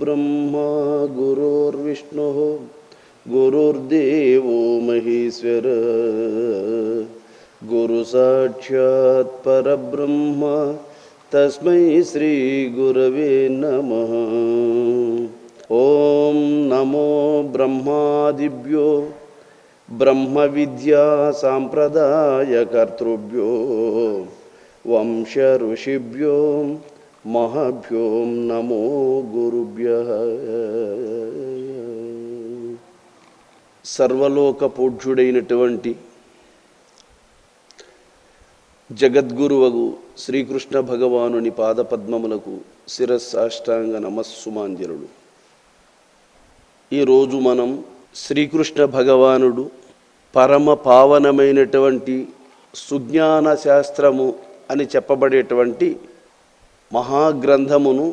ब्रह्मा गुरुर्विष्णुः गुरुर्देवो महेश्वर गुरु साक्षात् परब्रह्म तस्मै श्री गुरवे नमः। ओम नमो ब्रह्मादिभ्यो ब्रह्म विद्या सांप्रदाय कर्तृभ्यो वंश ऋषिभ्यो महाभ्यो नमो गुरुभ्यः। सर्वलोक पूज्युडैनटुवंटि जगद्गुरुवగు శ్రీకృష్ణ భగవానుని పాదపద్మములకు శిరస్సాష్టాంగ నమస్సుమాంజలుడు. ఈరోజు మనం శ్రీకృష్ణ భగవానుడు పరమ పావనమైనటువంటి సుజ్ఞాన శాస్త్రము అని చెప్పబడేటువంటి మహాగ్రంథమును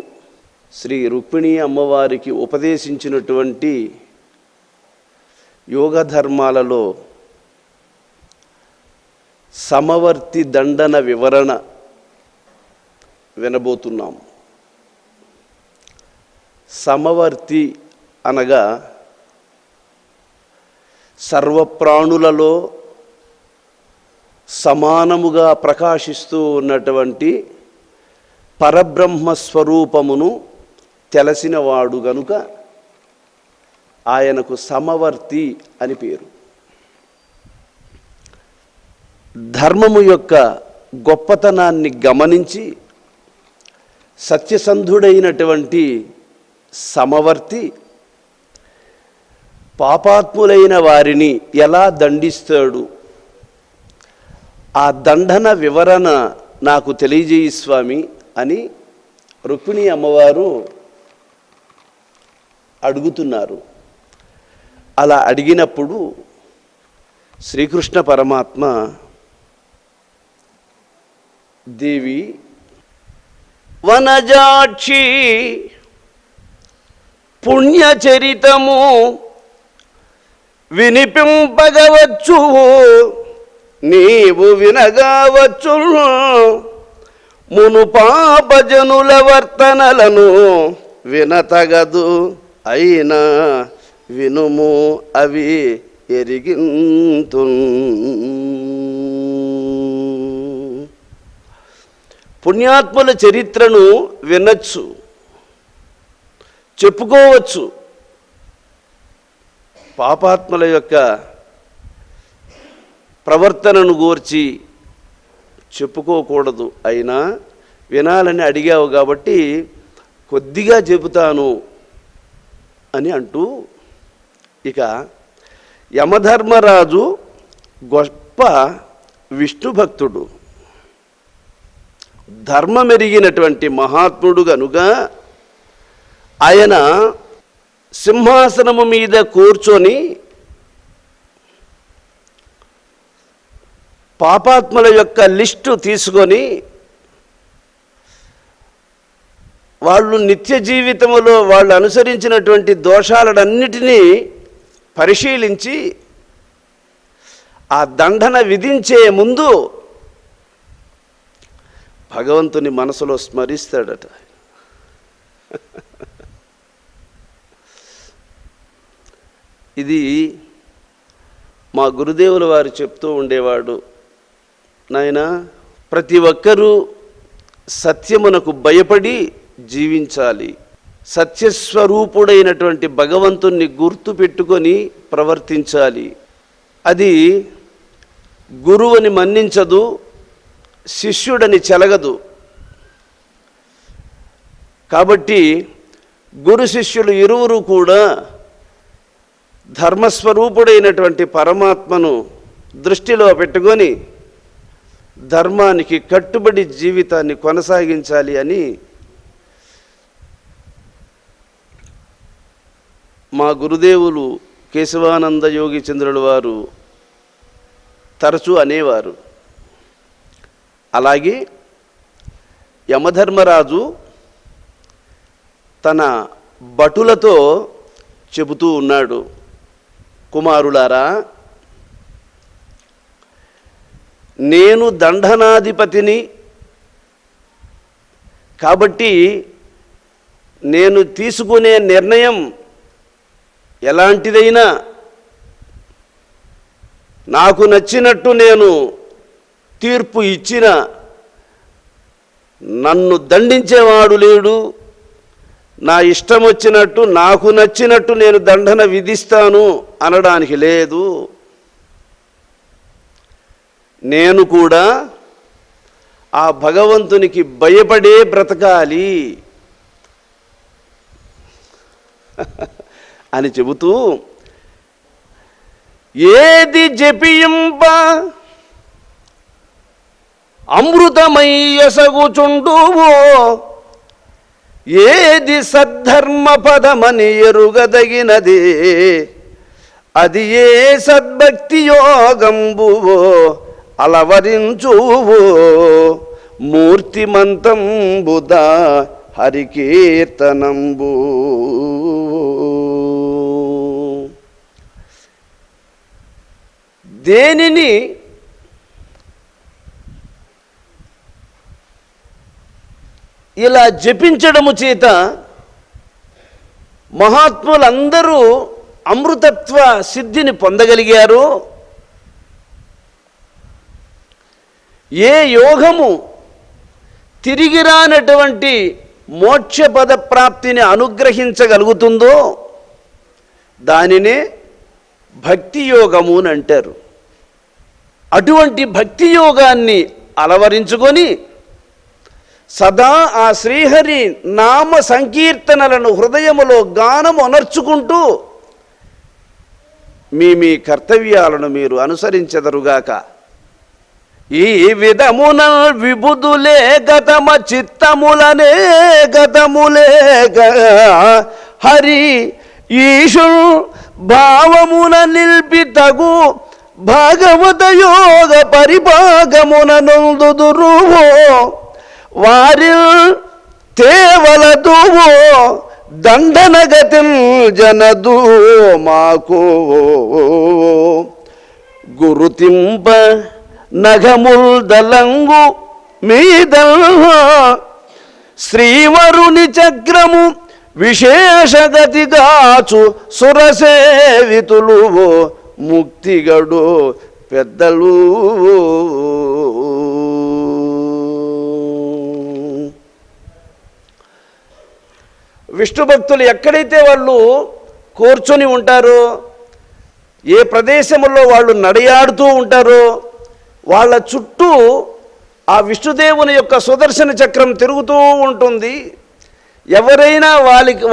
శ్రీ రుక్మిణీ అమ్మవారికి ఉపదేశించినటువంటి యోగ ధర్మాలలో సమవర్తి దండన వివరణ వినబోతున్నాం. సమవర్తి అనగా సర్వప్రాణులలో సమానముగా ప్రకాశిస్తూ ఉన్నటువంటి పరబ్రహ్మ స్వరూపమును తెలిసినవాడు గనుక ఆయనకు సమవర్తి అని పేరు. ధర్మము యొక్క గొప్పతనాన్ని గమనించి సత్యసంధుడైనటువంటి సమవర్తి పాపాత్ములైన వారిని ఎలా దండిస్తాడు, ఆ దండన వివరణ నాకు తెలియజేయి స్వామి అని రుక్మిణీ అమ్మవారు అడుగుతున్నారు. అలా అడిగినప్పుడు శ్రీకృష్ణ పరమాత్మ దేవి వనజాక్షి పుణ్యచరితము వినిపింపగవచ్చు, నీవు వినగావచ్చు, మును పాపజనుల వర్తనలను వినతగదు, అయినా వినుము అవి ఎరిగింతు. పుణ్యాత్ముల చరిత్రను వినొచ్చు, చెప్పుకోవచ్చు. పాపాత్ముల యొక్క ప్రవర్తనను గూర్చి చెప్పుకోకూడదు, అయినా వినాలని అడిగావు కాబట్టి కొద్దిగా చెబుతాను అని అంటూ, ఇక యమధర్మరాజు గొప్ప విష్ణు భక్తుడు, ధర్మమెరిగినటువంటి మహాత్ముడు గనుక ఆయన సింహాసనము మీద కూర్చొని పాపాత్ముల యొక్క లిస్టు తీసుకొని వాళ్ళు నిత్య జీవితంలో వాళ్ళు అనుసరించినటువంటి దోషాలన్నిటినీ పరిశీలించి ఆ దండన విధించే ముందు భగవంతుని మనసులో స్మరిస్తాడట. ఇది మా గురుదేవుల వారు చెప్తూ ఉండేవాడు, నాయనా ప్రతి ఒక్కరూ సత్యమునకు భయపడి జీవించాలి, సత్యస్వరూపుడైనటువంటి భగవంతుణ్ణి గుర్తు పెట్టుకొని ప్రవర్తించాలి. అది గురువుని మన్నించదు, శిష్యుడని చెలగదు. కాబట్టి గురు శిష్యులు ఇరువురు కూడా ధర్మస్వరూపుడైనటువంటి పరమాత్మను దృష్టిలో పెట్టుకొని ధర్మానికి కట్టుబడి జీవితాన్ని కొనసాగించాలి అని మా గురుదేవులు కేశవానంద యోగి చంద్రుల వారు తరచూ అనేవారు. అలాగే యమధర్మరాజు తన భటులతో చెబుతూ ఉన్నాడు, కుమారులారా, నేను దండనాధిపతిని కాబట్టి నేను తీసుకునే నిర్ణయం ఎలాంటిదైనా నాకు నచ్చినట్టు నేను తీర్పు ఇచ్చిన నన్ను దండించేవాడు లేడు. నా ఇష్టం వచ్చినట్టు నాకు నచ్చినట్టు నేను దండన విధిస్తాను అనడానికి లేదు. నేను కూడా ఆ భగవంతునికి భయపడే బ్రతకాలి అని చెబుతూ, ఏది జపింప అమృతమయ్యసగుచుండువో, ఏది సద్ధర్మ పదమని ఎరుగదగినదే, అది ఏ సద్భక్తి యోగంబువో అలవరించువో, మూర్తిమంతంబుదా హరికీర్తనంబు. దేనిని ఇలా జపించడము చేత మహాత్ములందరూ అమృతత్వ సిద్ధిని పొందగలిగారు, ఏ యోగము తిరిగి రానటువంటి మోక్షపద ప్రాప్తిని అనుగ్రహించగలుగుతుందో దానినే భక్తి యోగము అని అంటారు. అటువంటి భక్తి యోగాన్ని అలవరించుకొని సదా ఆ శ్రీహరి నామ సంకీర్తనలను హృదయములో గానము అనర్చుకుంటూ మీ కర్తవ్యాలను మీరు అనుసరించెదరుగాక. ఈ విధమున విబుధులే గతమ చిత్తములనే గతములేక హరి ఈశు భావమున నిల్పి తగు భాగవత యోగ పరిభాగమున నొందుదురువో, వారి తేవలదువో దండనగతిం జనదు మాకో, గురుతింప నఘముల్ దలంగు మీద శ్రీవరుని చక్రము విశేషగతిగాచు సురసేవితులు ముక్తిగడు పెద్దలు. విష్ణు భక్తులు ఎక్కడైతే వాళ్ళు కూర్చొని ఉంటారో, ఏ ప్రదేశంలో వాళ్ళు నడియాడుతూ ఉంటారో వాళ్ళ చుట్టూ ఆ విష్ణుదేవుని యొక్క సుదర్శన చక్రం తిరుగుతూ ఉంటుంది. ఎవరైనా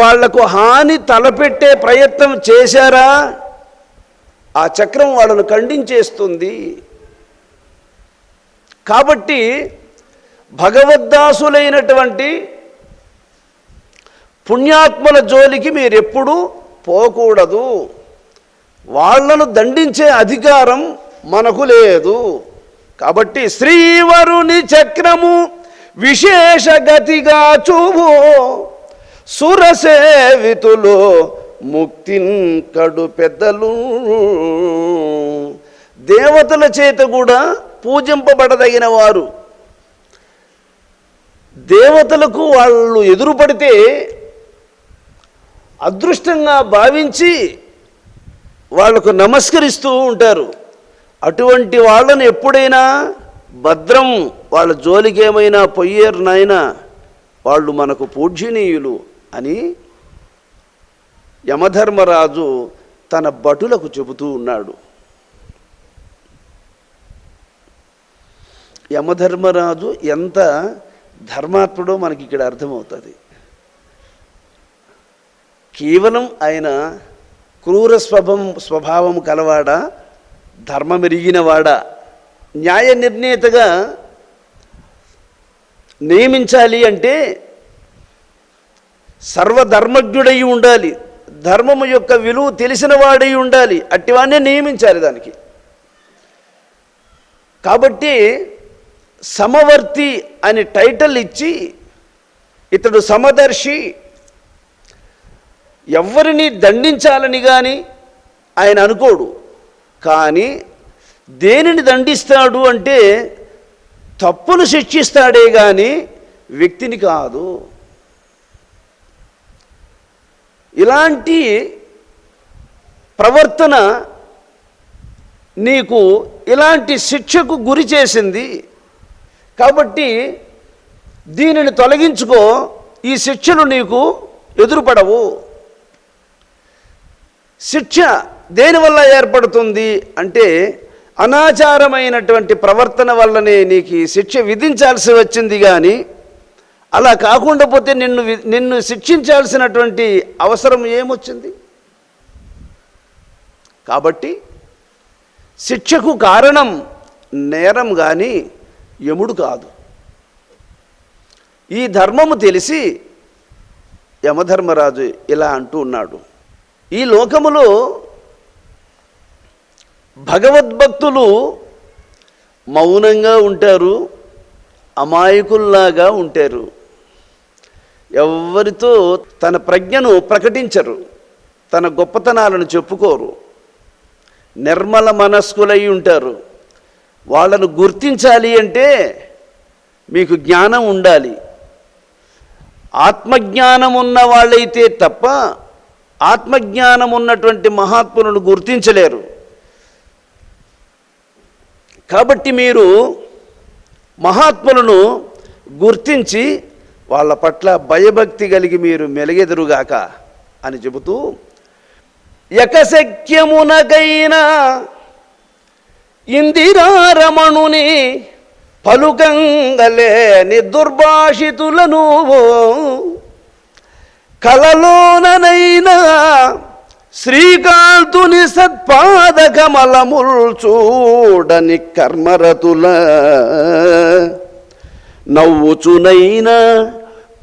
వాళ్లకు హాని తలపెట్టే ప్రయత్నం చేశారా ఆ చక్రం వాళ్ళను ఖండించేస్తుంది. కాబట్టి భగవద్దాసులైనటువంటి పుణ్యాత్మల జోలికి మీరెప్పుడూ పోకూడదు. వాళ్లను దండించే అధికారం మనకు లేదు. కాబట్టి శ్రీవరుని చక్రము విశేషగతిగా చూవు సురసేవితులు ముక్తిన్ కడు పెద్దలు. దేవతల చేత కూడా పూజింపబడదగిన వారు. దేవతలకు వాళ్ళు ఎదురుపడితే అదృష్టంగా భావించి వాళ్లకు నమస్కరిస్తూ ఉంటారు. అటువంటి వాళ్ళని ఎప్పుడైనా భద్రం, వాళ్ళ జోలికి ఏమైనా పొయ్యేరు నాయనా, వాళ్ళు మనకు పూజ్యనీయులు అని యమధర్మరాజు తన భటులకు చెబుతూ ఉన్నాడు. యమధర్మరాజు ఎంత ధర్మాత్ముడో మనకి ఇక్కడ అర్థమవుతుంది. కేవలం ఆయన క్రూర స్వభావం కలవాడా, ధర్మమెరిగినవాడా, న్యాయ నిర్ణేతగా నియమించాలి అంటే సర్వధర్మజ్ఞుడై ఉండాలి, ధర్మము యొక్క విలువ తెలిసిన వాడై ఉండాలి, అట్టివాన్నే నియమించాలి దానికి. కాబట్టి సమవర్తి అని టైటిల్ ఇచ్చి ఇతడు సమదర్శి, ఎవరిని దండించాలని కానీ ఆయన అనుకోడు. కానీ దేనిని దండిస్తాడు అంటే తప్పును శిక్షిస్తాడే కానీ వ్యక్తిని కాదు. ఇలాంటి ప్రవర్తన నీకు ఇలాంటి శిక్షకు గురి చేసింది కాబట్టి దీనిని తొలగించుకో, ఈ శిక్షలు నీకు ఎదురుపడవు. శిక్ష దేనివల్ల ఏర్పడుతుంది అంటే అనాచారమైనటువంటి ప్రవర్తన వల్లనే నీకు ఈ శిక్ష విధించాల్సి వచ్చింది. కానీ అలా కాకుండా పోతే నిన్ను శిక్షించాల్సినటువంటి అవసరం ఏమొచ్చింది? కాబట్టి శిక్షకు కారణం నేరం కానీ యముడు కాదు. ఈ ధర్మము తెలిసి యమధర్మరాజు ఇలా అంటూ ఉన్నాడు, ఈ లోకములో భగవద్భక్తులు మౌనంగా ఉంటారు, అమాయకుల్లాగా ఉంటారు. ఎవరితో తన ప్రజ్ఞను ప్రకటించరు, తన గొప్పతనాలను చెప్పుకోరు, నిర్మల మనస్కులై ఉంటారు. వాళ్ళను గుర్తించాలి అంటే మీకు జ్ఞానం ఉండాలి. ఆత్మజ్ఞానం ఉన్న వాళ్ళైతే తప్ప ఆత్మజ్ఞానం ఉన్నటువంటి మహాత్ములను గుర్తించలేరు. కాబట్టి మీరు మహాత్ములను గుర్తించి వాళ్ళ పట్ల భయభక్తి కలిగి మీరు మెలిగెదురుగాక అని చెబుతూ, యకశక్యమునకైనా ఇందిరారమణుని పలుకంగలేని దుర్భాషితులను కలలోననైనా శ్రీకాంతుని సత్పాదకమలముల్ చూడని కర్మరతుల నవ్వుచునైనా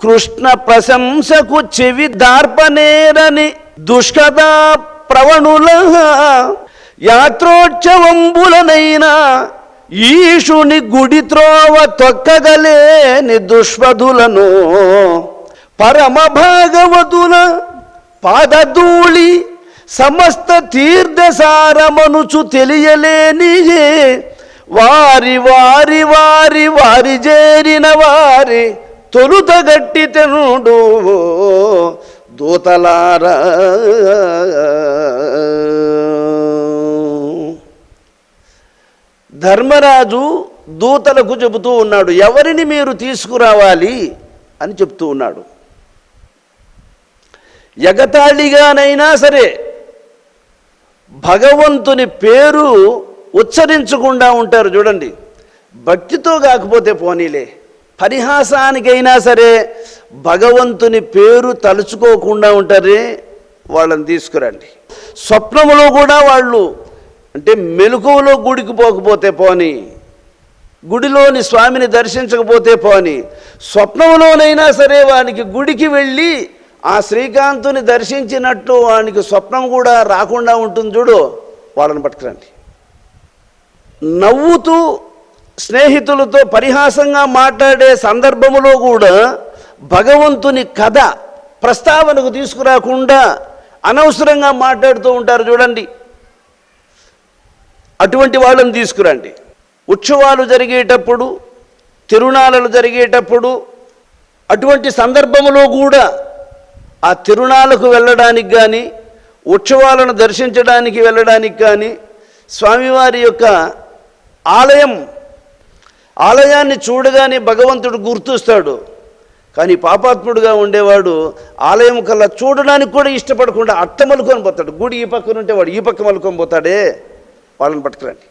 కృష్ణ ప్రశంసకు చెవి దార్పనేరని దుష్కథా ప్రవణుల యాత్రోత్సవంబులనైనా ఈశుని గుడి త్రోవ తొక్కగలేని దుష్పదులను పరమ భాగవతుల పాదధూళి సమస్త తీర్థసారమనుచు తెలియలేని వారి వారి వారి వారి చేరిన వారి తొలుత గట్టి తెనుడు దూతలారా. ధర్మరాజు దూతలకు చెబుతూ ఉన్నాడు, ఎవరిని మీరు తీసుకురావాలి అని చెప్తూ ఉన్నాడు. ఎగతాళిగానైనా సరే భగవంతుని పేరు ఉచ్చరించకుండా ఉంటారు చూడండి. భక్తితో కాకపోతే పోనీలే, పరిహాసానికైనా సరే భగవంతుని పేరు తలుచుకోకుండా ఉంటారే, వాళ్ళని తీసుకురండి. స్వప్నములో కూడా వాళ్ళు అంటే మెలకువలో గుడికి పోకపోతే పోని, గుడిలోని స్వామిని దర్శించకపోతే పోని, స్వప్నంలోనైనా సరే వానికి గుడికి వెళ్ళి ఆ శ్రీకాంతుని దర్శించినట్టు వానికి స్వప్నం కూడా రాకుండా ఉంటుంది చూడు, వాళ్ళని పట్టుకురండి. నవ్వుతూ స్నేహితులతో పరిహాసంగా మాట్లాడే సందర్భములో కూడా భగవంతుని కథ ప్రస్తావనకు తీసుకురాకుండా అనవసరంగా మాట్లాడుతూ ఉంటారు చూడండి, అటువంటి వాళ్ళని తీసుకురండి. ఉత్సవాలు జరిగేటప్పుడు, తిరునాళ్ళలు జరిగేటప్పుడు, అటువంటి సందర్భంలో కూడా ఆ తిరునాళ్ళకు వెళ్ళడానికి కానీ, ఉత్సవాలను దర్శించడానికి వెళ్ళడానికి కానీ, స్వామివారి యొక్క ఆలయాన్ని చూడగానే భగవంతుడు గుర్తొస్తాడు. కానీ పాపాత్ముడుగా ఉండేవాడు ఆలయం కల్లా చూడడానికి కూడా ఇష్టపడకుండా అట్ట మలుకొని పోతాడు. గుడి ఈ పక్కన ఉంటే వాడు ఈ పక్క మలుకొని పోతాడే, వాళ్ళని పట్టుకురండి.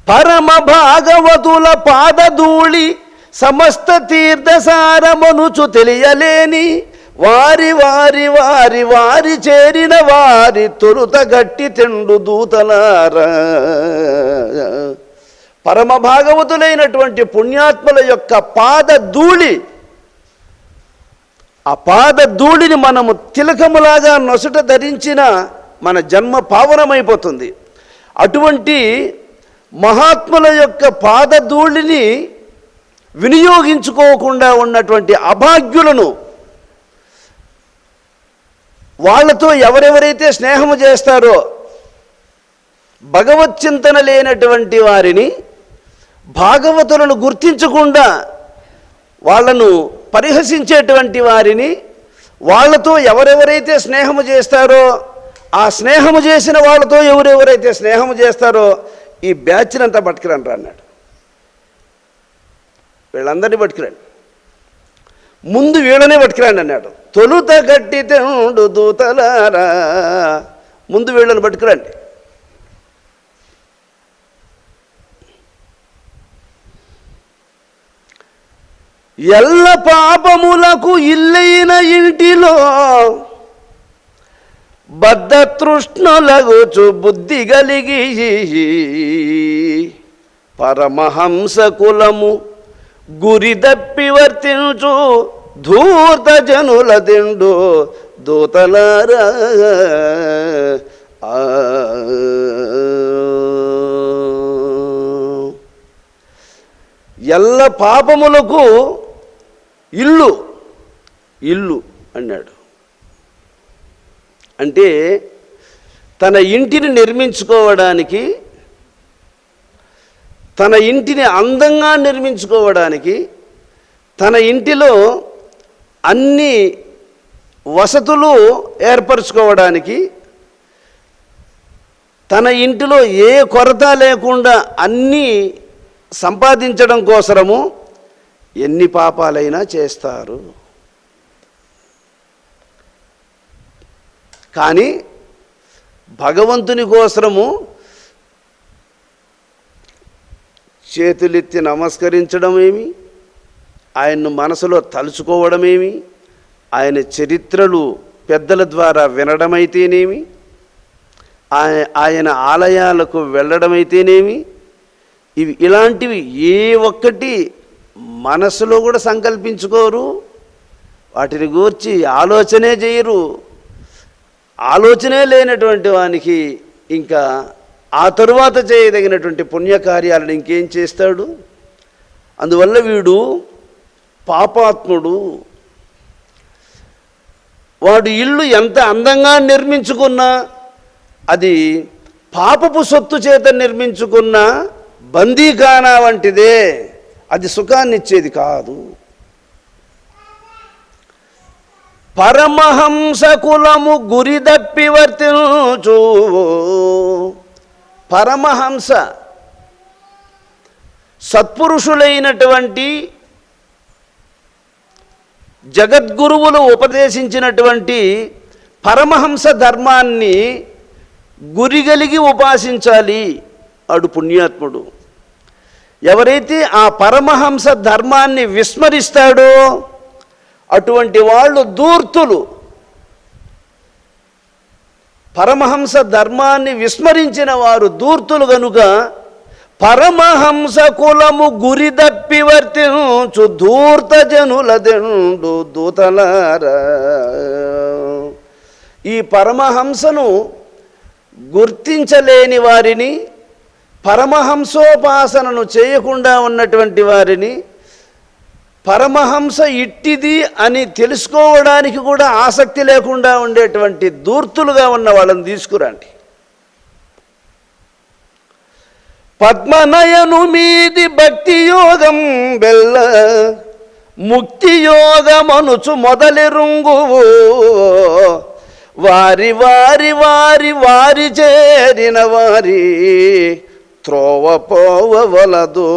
పరమ భాగవతుల పాదధూళి సమస్త తీర్థసారమనుచు తెలియలేని వారి వారి వారి వారి చేరిన వారి తొలుత గట్టి తెండు దూతలారా. పరమ భాగవతులైనటువంటి పుణ్యాత్ముల యొక్క పాదధూళి, ఆ పాదధూళిని మనము తిలకములాగా నొసట ధరించిన మన జన్మ పావనమైపోతుంది. అటువంటి మహాత్ముల యొక్క పాదధూళిని వినియోగించుకోకుండా ఉన్నటువంటి అభాగ్యులను, వాళ్ళతో ఎవరెవరైతే స్నేహము చేస్తారో భగవచ్చింతన లేనటువంటి వారిని, భాగవతులను గుర్తించకుండా వాళ్ళను పరిహసించేటువంటి వారిని వాళ్ళతో ఎవరెవరైతే స్నేహము చేస్తారో, ఆ స్నేహము చేసిన వాళ్ళతో ఎవరెవరైతే స్నేహము చేస్తారో ఈ బ్యాచ్ని అంతా పట్టుకురండి అన్నాడు. వీళ్ళందరినీ పట్టుకురండి, ముందు వీళ్ళనే పట్టుకురండి అన్నాడు. తొలుత గట్టి తెండు దూతలారా, ముందు వీళ్ళని పట్టుకురండి. ఎల్ల పాపములకు ఇల్లైన ఇంటిలో బద్ధతృష్ణులగుచు బుద్ధి కలిగి పరమహంస కులము గురి దప్పి వర్తించు ధూర్త జనుల దిండు దూతలారా. ఎల్ల పాపములకు ఇల్లు ఇల్లు అన్నాడు. అంటే తన ఇంటిని నిర్మించుకోవడానికి, తన ఇంటిని అందంగా నిర్మించుకోవడానికి, తన ఇంటిలో అన్ని వసతులు ఏర్పరచుకోవడానికి, తన ఇంటిలో ఏ కొరత లేకుండా అన్నీ సంపాదించడం కోసము ఎన్ని పాపాలైనా చేస్తారు. కానీ భగవంతుని కోసము చేతులెత్తి నమస్కరించడమేమి, ఆయన్ను మనసులో తలుచుకోవడమేమి, ఆయన చరిత్రలు పెద్దల ద్వారా వినడమైతేనేమి, ఆయన ఆలయాలకు వెళ్ళడమైతేనేమి, ఇలాంటివి ఏ ఒక్కటి మనసులో కూడా సంకల్పించుకోరు, వాటిని గూర్చి ఆలోచనే చేయరు. ఆలోచనే లేనటువంటి వానికి ఇంకా ఆ తరువాత చేయదగినటువంటి పుణ్యకార్యాలను ఇంకేం చేస్తాడు? అందువల్ల వీడు పాపాత్ముడు. వాడు ఇల్లు ఎంత అందంగా నిర్మించుకున్నా, అది పాపపు సొత్తు చేత నిర్మించుకున్న బందీఖానా వంటిదే, అది సుఖాన్నిచ్చేది కాదు. పరమహంస కులము గురి దప్పి వర్తించు. పరమహంస సత్పురుషులైనటువంటి జగద్గురువులు ఉపదేశించినటువంటి పరమహంస ధర్మాన్ని గురిగలిగి ఉపాసించాలి, అడు పుణ్యాత్ముడు. ఎవరైతే ఆ పరమహంస ధర్మాన్ని విస్మరిస్తాడో అటువంటి వాళ్ళు ధూర్తులు. పరమహంస ధర్మాన్ని విస్మరించిన వారు ధూర్తులు గనుక పరమహంస కులము గురి దప్పి వర్తించు ధూర్త జనుల దెండు దూతలారా. ఈ పరమహంసను గుర్తించలేని వారిని, పరమహంసోపాసనను చేయకుండా ఉన్నటువంటి వారిని, పరమహంస ఇట్టిది అని తెలుసుకోవడానికి కూడా ఆసక్తి లేకుండా ఉండేటువంటి ధూర్తులుగా ఉన్న వాళ్ళని తీసుకురండి. పద్మనయను మీది భక్తి యోగం బెల్ల ముక్తి యోగమనుచు మొదలెరుంగు వారి వారి వారి వారి చేరిన వారి త్రోవ పోవలదు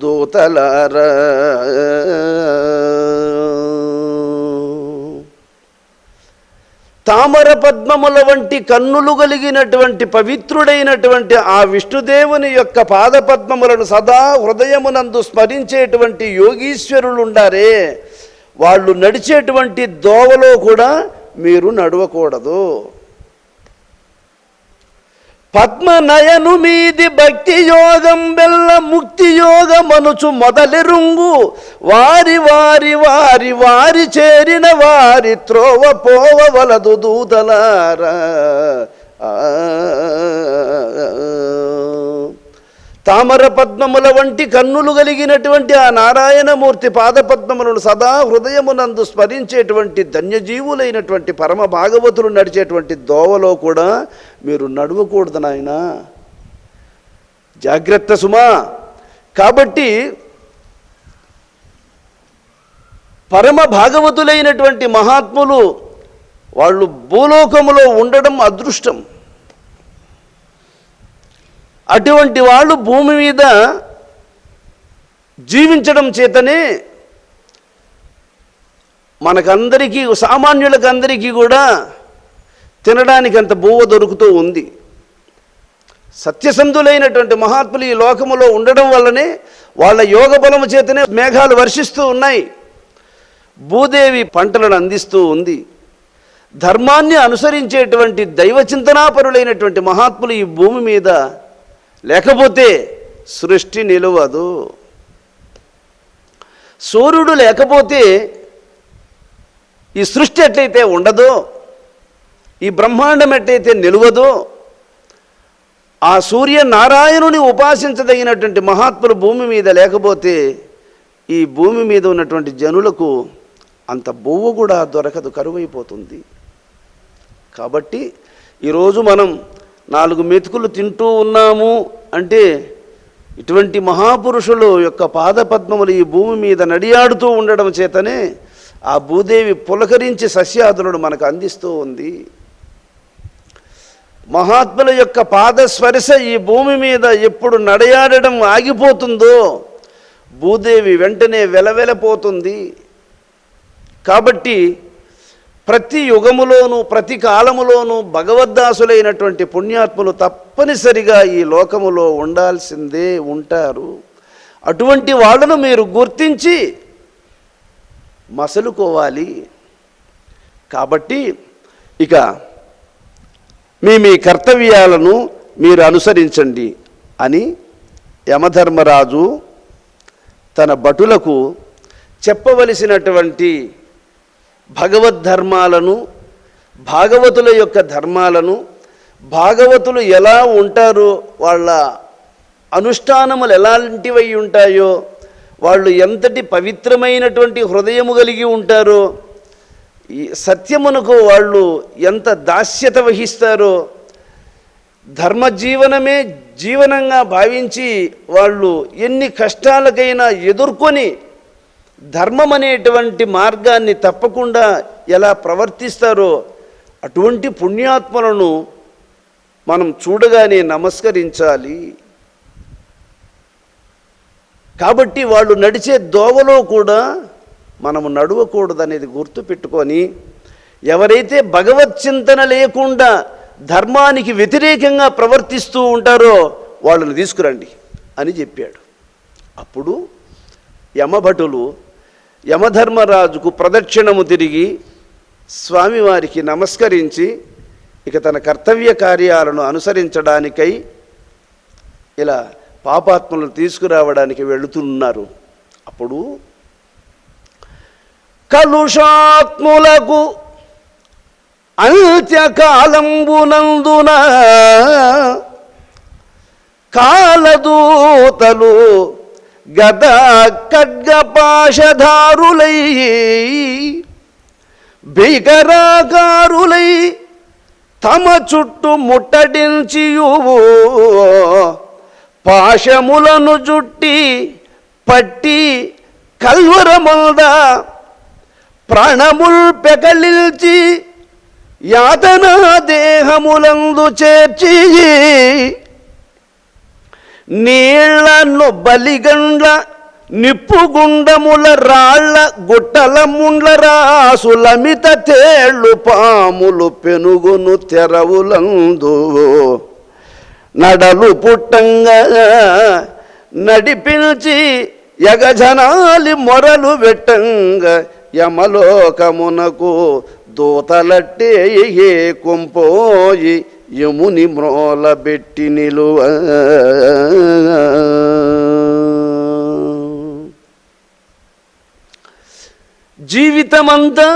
దూతలారా. తామర పద్మముల వంటి కన్నులు కలిగినటువంటి పవిత్రుడైనటువంటి ఆ విష్ణుదేవుని యొక్క పాదపద్మములను సదా హృదయమునందు స్మరించేటువంటి యోగీశ్వరులు ఉండారే, వాళ్ళు నడిచేటువంటి దోవలో కూడా మీరు నడవకూడదు. పద్మనయను మీది భక్తి యోగం బెల్ల ముక్తి యోగమనుచు మొదలెరుంగు వారి వారి వారి వారి చేరిన వారి త్రోవ పోవలదు దూతలారా. తామర పద్మముల వంటి కన్నులు కలిగినటువంటి ఆ నారాయణమూర్తి పాదపద్మములను సదా హృదయమునందు స్మరించేటువంటి ధన్యజీవులైనటువంటి పరమ భాగవతులు నడిచేటువంటి దోవలో కూడా మీరు నడవకూడదు నాయన, జాగ్రత్త సుమా. కాబట్టి పరమ భాగవతులైనటువంటి మహాత్ములు వాళ్ళు భూలోకములో ఉండడం అదృష్టం. అటువంటి వాళ్ళు భూమి మీద జీవించడం చేతనే మనకందరికీ, సామాన్యులకందరికీ కూడా తినడానికి అంత బువ్వ దొరుకుతూ ఉంది. సత్యసంధులైనటువంటి మహాత్ములు ఈ లోకములో ఉండడం వల్లనే వాళ్ళ యోగ బలము చేతనే మేఘాలు వర్షిస్తూ ఉన్నాయి, భూదేవి పంటలను అందిస్తూ ఉంది. ధర్మాన్ని అనుసరించేటువంటి దైవచింతనాపరులైనటువంటి మహాత్ములు ఈ భూమి మీద లేకపోతే సృష్టి నిలవదు. సూర్యుడు లేకపోతే ఈ సృష్టి ఎట్లయితే ఉండదో, ఈ బ్రహ్మాండం ఎట్లయితే నిలవదో, ఆ సూర్యనారాయణుని ఉపాసించదగినటువంటి మహాత్ములు భూమి మీద లేకపోతే ఈ భూమి మీద ఉన్నటువంటి జనులకు అంత బొవ్వు కూడా దొరకదు, కరువైపోతుంది. కాబట్టి ఈరోజు మనం 4 మెతుకులు తింటూ ఉన్నాము అంటే ఇటువంటి మహాపురుషులు యొక్క పాదపద్మములు ఈ భూమి మీద నడియాడుతూ ఉండడం చేతనే ఆ భూదేవి పులకరించి సస్యాదులను మనకు అందిస్తూ ఉంది. మహాత్ముల యొక్క పాదస్పర్శ ఈ భూమి మీద ఎప్పుడు నడయాడడం ఆగిపోతుందో భూదేవి వెంటనే వెలవెలపోతుంది. కాబట్టి ప్రతి యుగములోనూ ప్రతి కాలములోనూ భగవద్దాసులైనటువంటి పుణ్యాత్ములు తప్పనిసరిగా ఈ లోకములో ఉండాల్సిందే, ఉంటారు. అటువంటి వాళ్ళను మీరు గుర్తించి మసలుకోవాలి. కాబట్టి ఇక మీ కర్తవ్యాలను మీరు అనుసరించండి అని యమధర్మరాజు తన భటులకు చెప్పవలసినటువంటి భగవద్ధర్మాలను, భాగవతుల యొక్క ధర్మాలను, భాగవతులు ఎలా ఉంటారో, వాళ్ళ అనుష్ఠానములు ఎలాంటివై ఉంటాయో, వాళ్ళు ఎంతటి పవిత్రమైనటువంటి హృదయము కలిగి ఉంటారో, ఈ సత్యమునకు వాళ్ళు ఎంత దాస్యత వహిస్తారో, ధర్మజీవనమే జీవనంగా భావించి వాళ్ళు ఎన్ని కష్టాలకైనా ఎదుర్కొని ధర్మం అనేటువంటి మార్గాన్ని తప్పకుండా ఎలా ప్రవర్తిస్తారో అటువంటి పుణ్యాత్మలను మనం చూడగానే నమస్కరించాలి. కాబట్టి వాళ్ళు నడిచే దోవలో కూడా మనము నడవకూడదనేది గుర్తుపెట్టుకొని, ఎవరైతే భగవత్ చింతన లేకుండా ధర్మానికి వ్యతిరేకంగా ప్రవర్తిస్తూ ఉంటారో వాళ్ళని తీసుకురండి అని చెప్పాడు. అప్పుడు యమభటులు యమధర్మరాజుకు ప్రదక్షిణము తిరిగి స్వామివారికి నమస్కరించి ఇక తన కర్తవ్య కార్యాలను అనుసరించడానికై ఇలా పాపాత్మలను తీసుకురావడానికి వెళుతున్నారు. అప్పుడు కలుషాత్ములకు అంత్యకాలంబునందున కాలదూతలు గద ఖడ్గపాశధారులై భీకరాకారులై తమ చుట్టూ ముట్టడించియు పాశములను జుట్టి పట్టి కల్వరమంద ప్రాణముల్ పెకలిల్చి యాతనా దేహములందు చేర్చి నీళ్లను బలిగండ్ల నిప్పుగుండముల రాళ్ల గుట్టల ముండ్ల రాసులమిత తేళ్ళు పాములు పెనుగును తెరవులందు నడలు పుట్టంగా నడిపించి యగజనాలి మొరలు వెట్టంగా యమలోకమునకు దూతలట్టే కొంపోయి యముని మ్రోల బెట్టి నిలువ. జీవితమంతా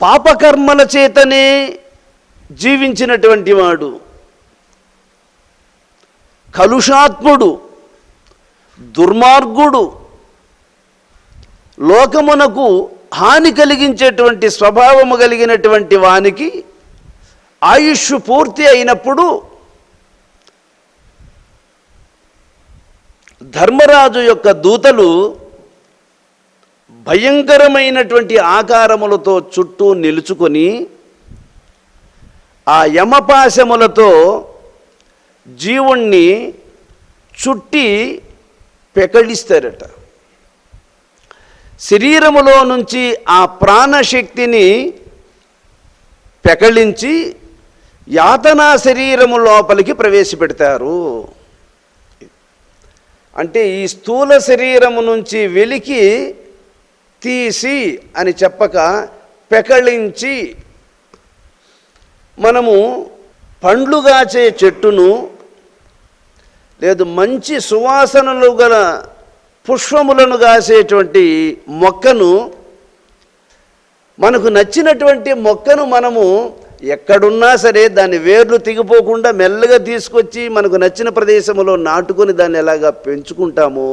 పాపకర్మల చేతనే జీవించినటువంటి వాడు కలుషాత్ముడు, దుర్మార్గుడు, లోకమునకు హాని కలిగించేటువంటి స్వభావము కలిగినటువంటి వానికి ఆయుష్ పూర్తి అయినప్పుడు ధర్మరాజు యొక్క దూతలు భయంకరమైనటువంటి ఆకారములతో చుట్టూ నిలుచుకొని ఆ యమపాశములతో జీవుణ్ణి చుట్టి పెకళిస్తారట. శరీరములో నుంచి ఆ ప్రాణశక్తిని పెకళించి యాతనా శరీరము లోపలికి ప్రవేశపెడతారు. అంటే ఈ స్థూల శరీరము నుంచి వెలికి తీసి అని చెప్పక పెకళించి, మనము పండ్లుగాచే చెట్టును లేదు మంచి సువాసనలు గల పుష్పములను కాసేటువంటి మొక్కను, మనకు నచ్చినటువంటి మొక్కను మనము ఎక్కడున్నా సరే దాని వేర్లు తెగిపోకుండా మెల్లగా తీసుకొచ్చి మనకు నచ్చిన ప్రదేశంలో నాటుకొని దాన్ని ఎలాగా పెంచుకుంటామో,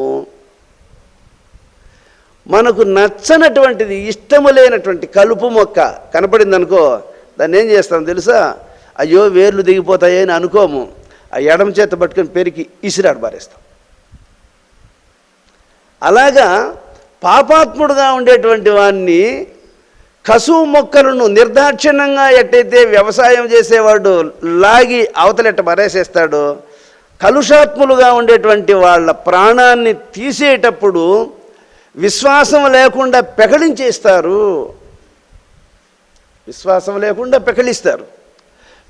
మనకు నచ్చనటువంటిది ఇష్టము లేనటువంటి కలుపు మొక్క కనపడింది అనుకో, దాన్ని ఏం చేస్తాం తెలుసా? అయ్యో వేర్లు దిగిపోతాయి అని అనుకోము, ఆ ఎడమ చేత పట్టుకొని పెరికి ఇసిరాడు పారేస్తాం. అలాగా పాపాత్ముడుగా ఉండేటువంటి వాడిని కసువు మొక్కలను నిర్దాక్షిణ్యంగా ఎట్టయితే వ్యవసాయం చేసేవాడు లాగి అవతలెట్ట పారేసేస్తాడో, కలుషాత్ములుగా ఉండేటువంటి వాళ్ళ ప్రాణాన్ని తీసేటప్పుడు విశ్వాసం లేకుండా పెకళించేస్తారు. విశ్వాసం లేకుండా పెకళిస్తారు.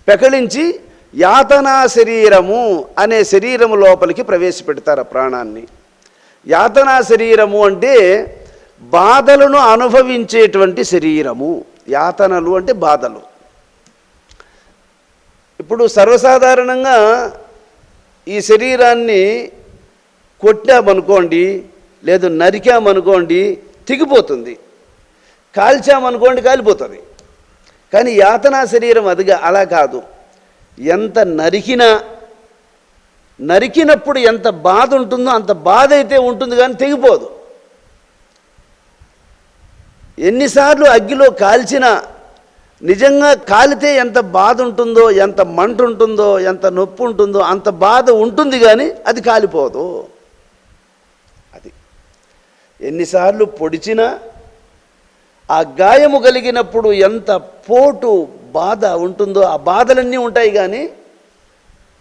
పెకళించి యాతనా శరీరము అనే శరీరము లోపలికి ప్రవేశపెడతారు ఆ ప్రాణాన్ని. యాతనా శరీరము అంటే బాధలను అనుభవించేటువంటి శరీరము. యాతనలు అంటే బాధలు. ఇప్పుడు సర్వసాధారణంగా ఈ శరీరాన్ని కొట్టామనుకోండి, లేదు నరికామనుకోండి తెగిపోతుంది, కాల్చామనుకోండి కాలిపోతుంది. కానీ యాతనా శరీరం అలా కాదు. ఎంత నరికినప్పుడు ఎంత బాధ ఉంటుందో అంత బాధ అయితే ఉంటుంది, కానీ తెగిపోదు. ఎన్నిసార్లు అగ్గిలో కాల్చినా నిజంగా కాలితే ఎంత బాధ ఉంటుందో, ఎంత మంట ఉంటుందో, ఎంత నొప్పి ఉంటుందో అంత బాధ ఉంటుంది, కానీ అది కాలిపోదు. అది ఎన్నిసార్లు పొడిచినా ఆ గాయము కలిగినప్పుడు ఎంత పోటు బాధ ఉంటుందో ఆ బాధలన్నీ ఉంటాయి, కానీ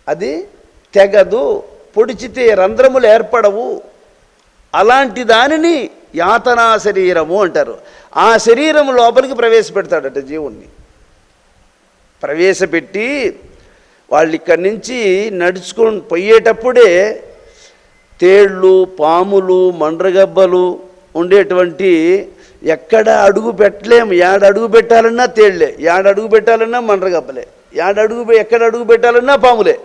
అది తెగదు. పొడిచితే రంధ్రములు ఏర్పడవు. అలాంటి దానిని యాతనా శరీరము అంటారు. ఆ శరీరం లోపలికి ప్రవేశపెడతాడట జీవుణ్ణి. ప్రవేశపెట్టి వాళ్ళు ఇక్కడి నుంచి నడుచుకొని పోయేటప్పుడే తేళ్ళు, పాములు, మండ్రగబ్బలు ఉండేటువంటి ఎక్కడ అడుగు పెట్టలేము. ఏడ అడుగు పెట్టాలన్నా తేళ్లే, ఏడ అడుగు పెట్టాలన్నా మండ్రగబ్బలే, ఎక్కడ అడుగు పెట్టాలన్నా పాములే.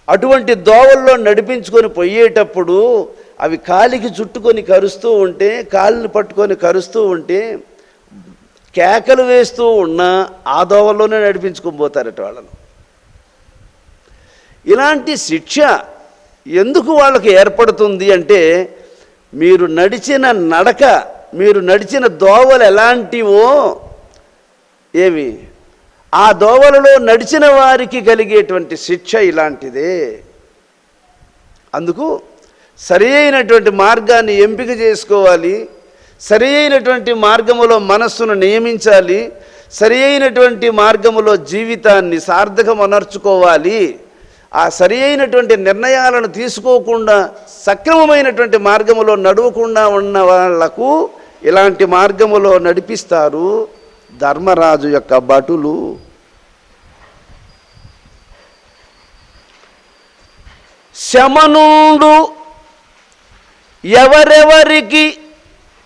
అటువంటి దోవల్లో నడిపించుకొని పోయేటప్పుడు అవి కాలికి చుట్టుకొని కరుస్తూ ఉంటే, కాళ్ళని పట్టుకొని కరుస్తూ ఉంటే కేకలు వేస్తూ ఉన్నా ఆ దోవల్లోనే నడిపించుకొని పోతారట వాళ్ళను. ఇలాంటి శిక్ష ఎందుకు వాళ్ళకి ఏర్పడుతుంది అంటే, మీరు నడిచిన నడక, మీరు నడిచిన దోవలు ఎలాంటివో ఏమి ఆ దోవలలో నడిచిన వారికి కలిగేటువంటి శిక్ష ఇలాంటిదే. అందుకు సరి అయినటువంటి మార్గాన్ని ఎంపిక చేసుకోవాలి. సరి అయినటువంటి మార్గములో మనస్సును నియమించాలి. సరి అయినటువంటి మార్గములో జీవితాన్ని సార్థకమనర్చుకోవాలి. ఆ సరి అయినటువంటి నిర్ణయాలను తీసుకోకుండా సక్రమమైనటువంటి మార్గములో నడవకుండా ఉన్న వాళ్లకు ఇలాంటి మార్గములో నడిపిస్తారు ధర్మరాజు యొక్క భటులు. శమనుండు ఎవరెవరికి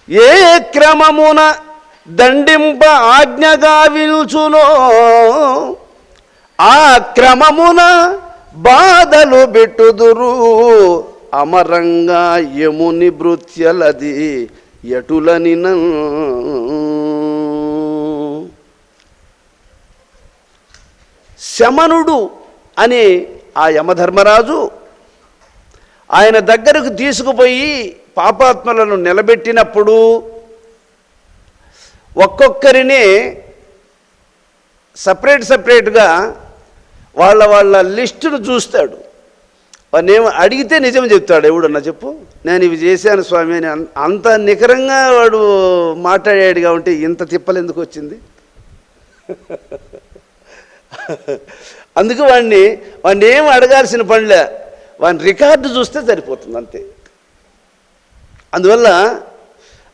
ఏ క్రమమున దండింప ఆజ్ఞగావిల్చునో ఆ క్రమమున బాధలు పెట్టుదురు అమరంగా యముని భృత్యలది ఎటులనిన. శమనుడు అనే ఆ యమధర్మరాజు ఆయన దగ్గరకు తీసుకుపోయి పాపాత్మలను నిలబెట్టినప్పుడు ఒక్కొక్కరినే సపరేట్గా వాళ్ళ లిస్టును చూస్తాడు. వాడినేమో అడిగితే నిజం చెప్తాడు. ఎవడన్నా చెప్పు, నేను ఇవి చేశాను స్వామి అని. అంత నికరంగా వాడు మాట్లాడాడుగా ఉంటే ఇంత తిప్పలు ఎందుకు వచ్చింది? అందుకు వాడిని ఏం అడగాల్సిన పనిలే, వాడిని రికార్డు చూస్తే సరిపోతుంది అంతే. అందువల్ల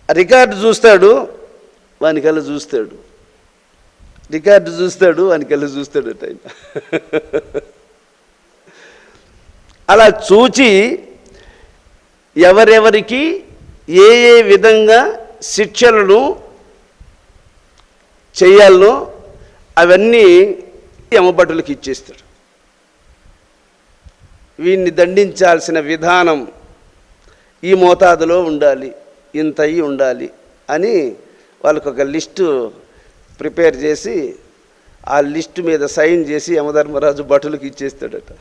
రికార్డు చూస్తాడు, వానికల్లా చూస్తాడు, రికార్డు చూస్తాడు, వానికల్లా చూస్తాడు ఆయన. అలా చూచి ఎవరెవరికి ఏ ఏ విధంగా శిక్షలను చేయాలనో అవన్నీ యమభటులకు ఇచ్చేస్తాడు. వీడిని దండించాల్సిన విధానం ఈ మోతాదులో ఉండాలి, ఇంత అయి ఉండాలి అని వాళ్ళకు ఒక లిస్టు ప్రిపేర్ చేసి ఆ లిస్టు మీద సైన్ చేసి యమధర్మరాజు భటులకు ఇచ్చేస్తాడట.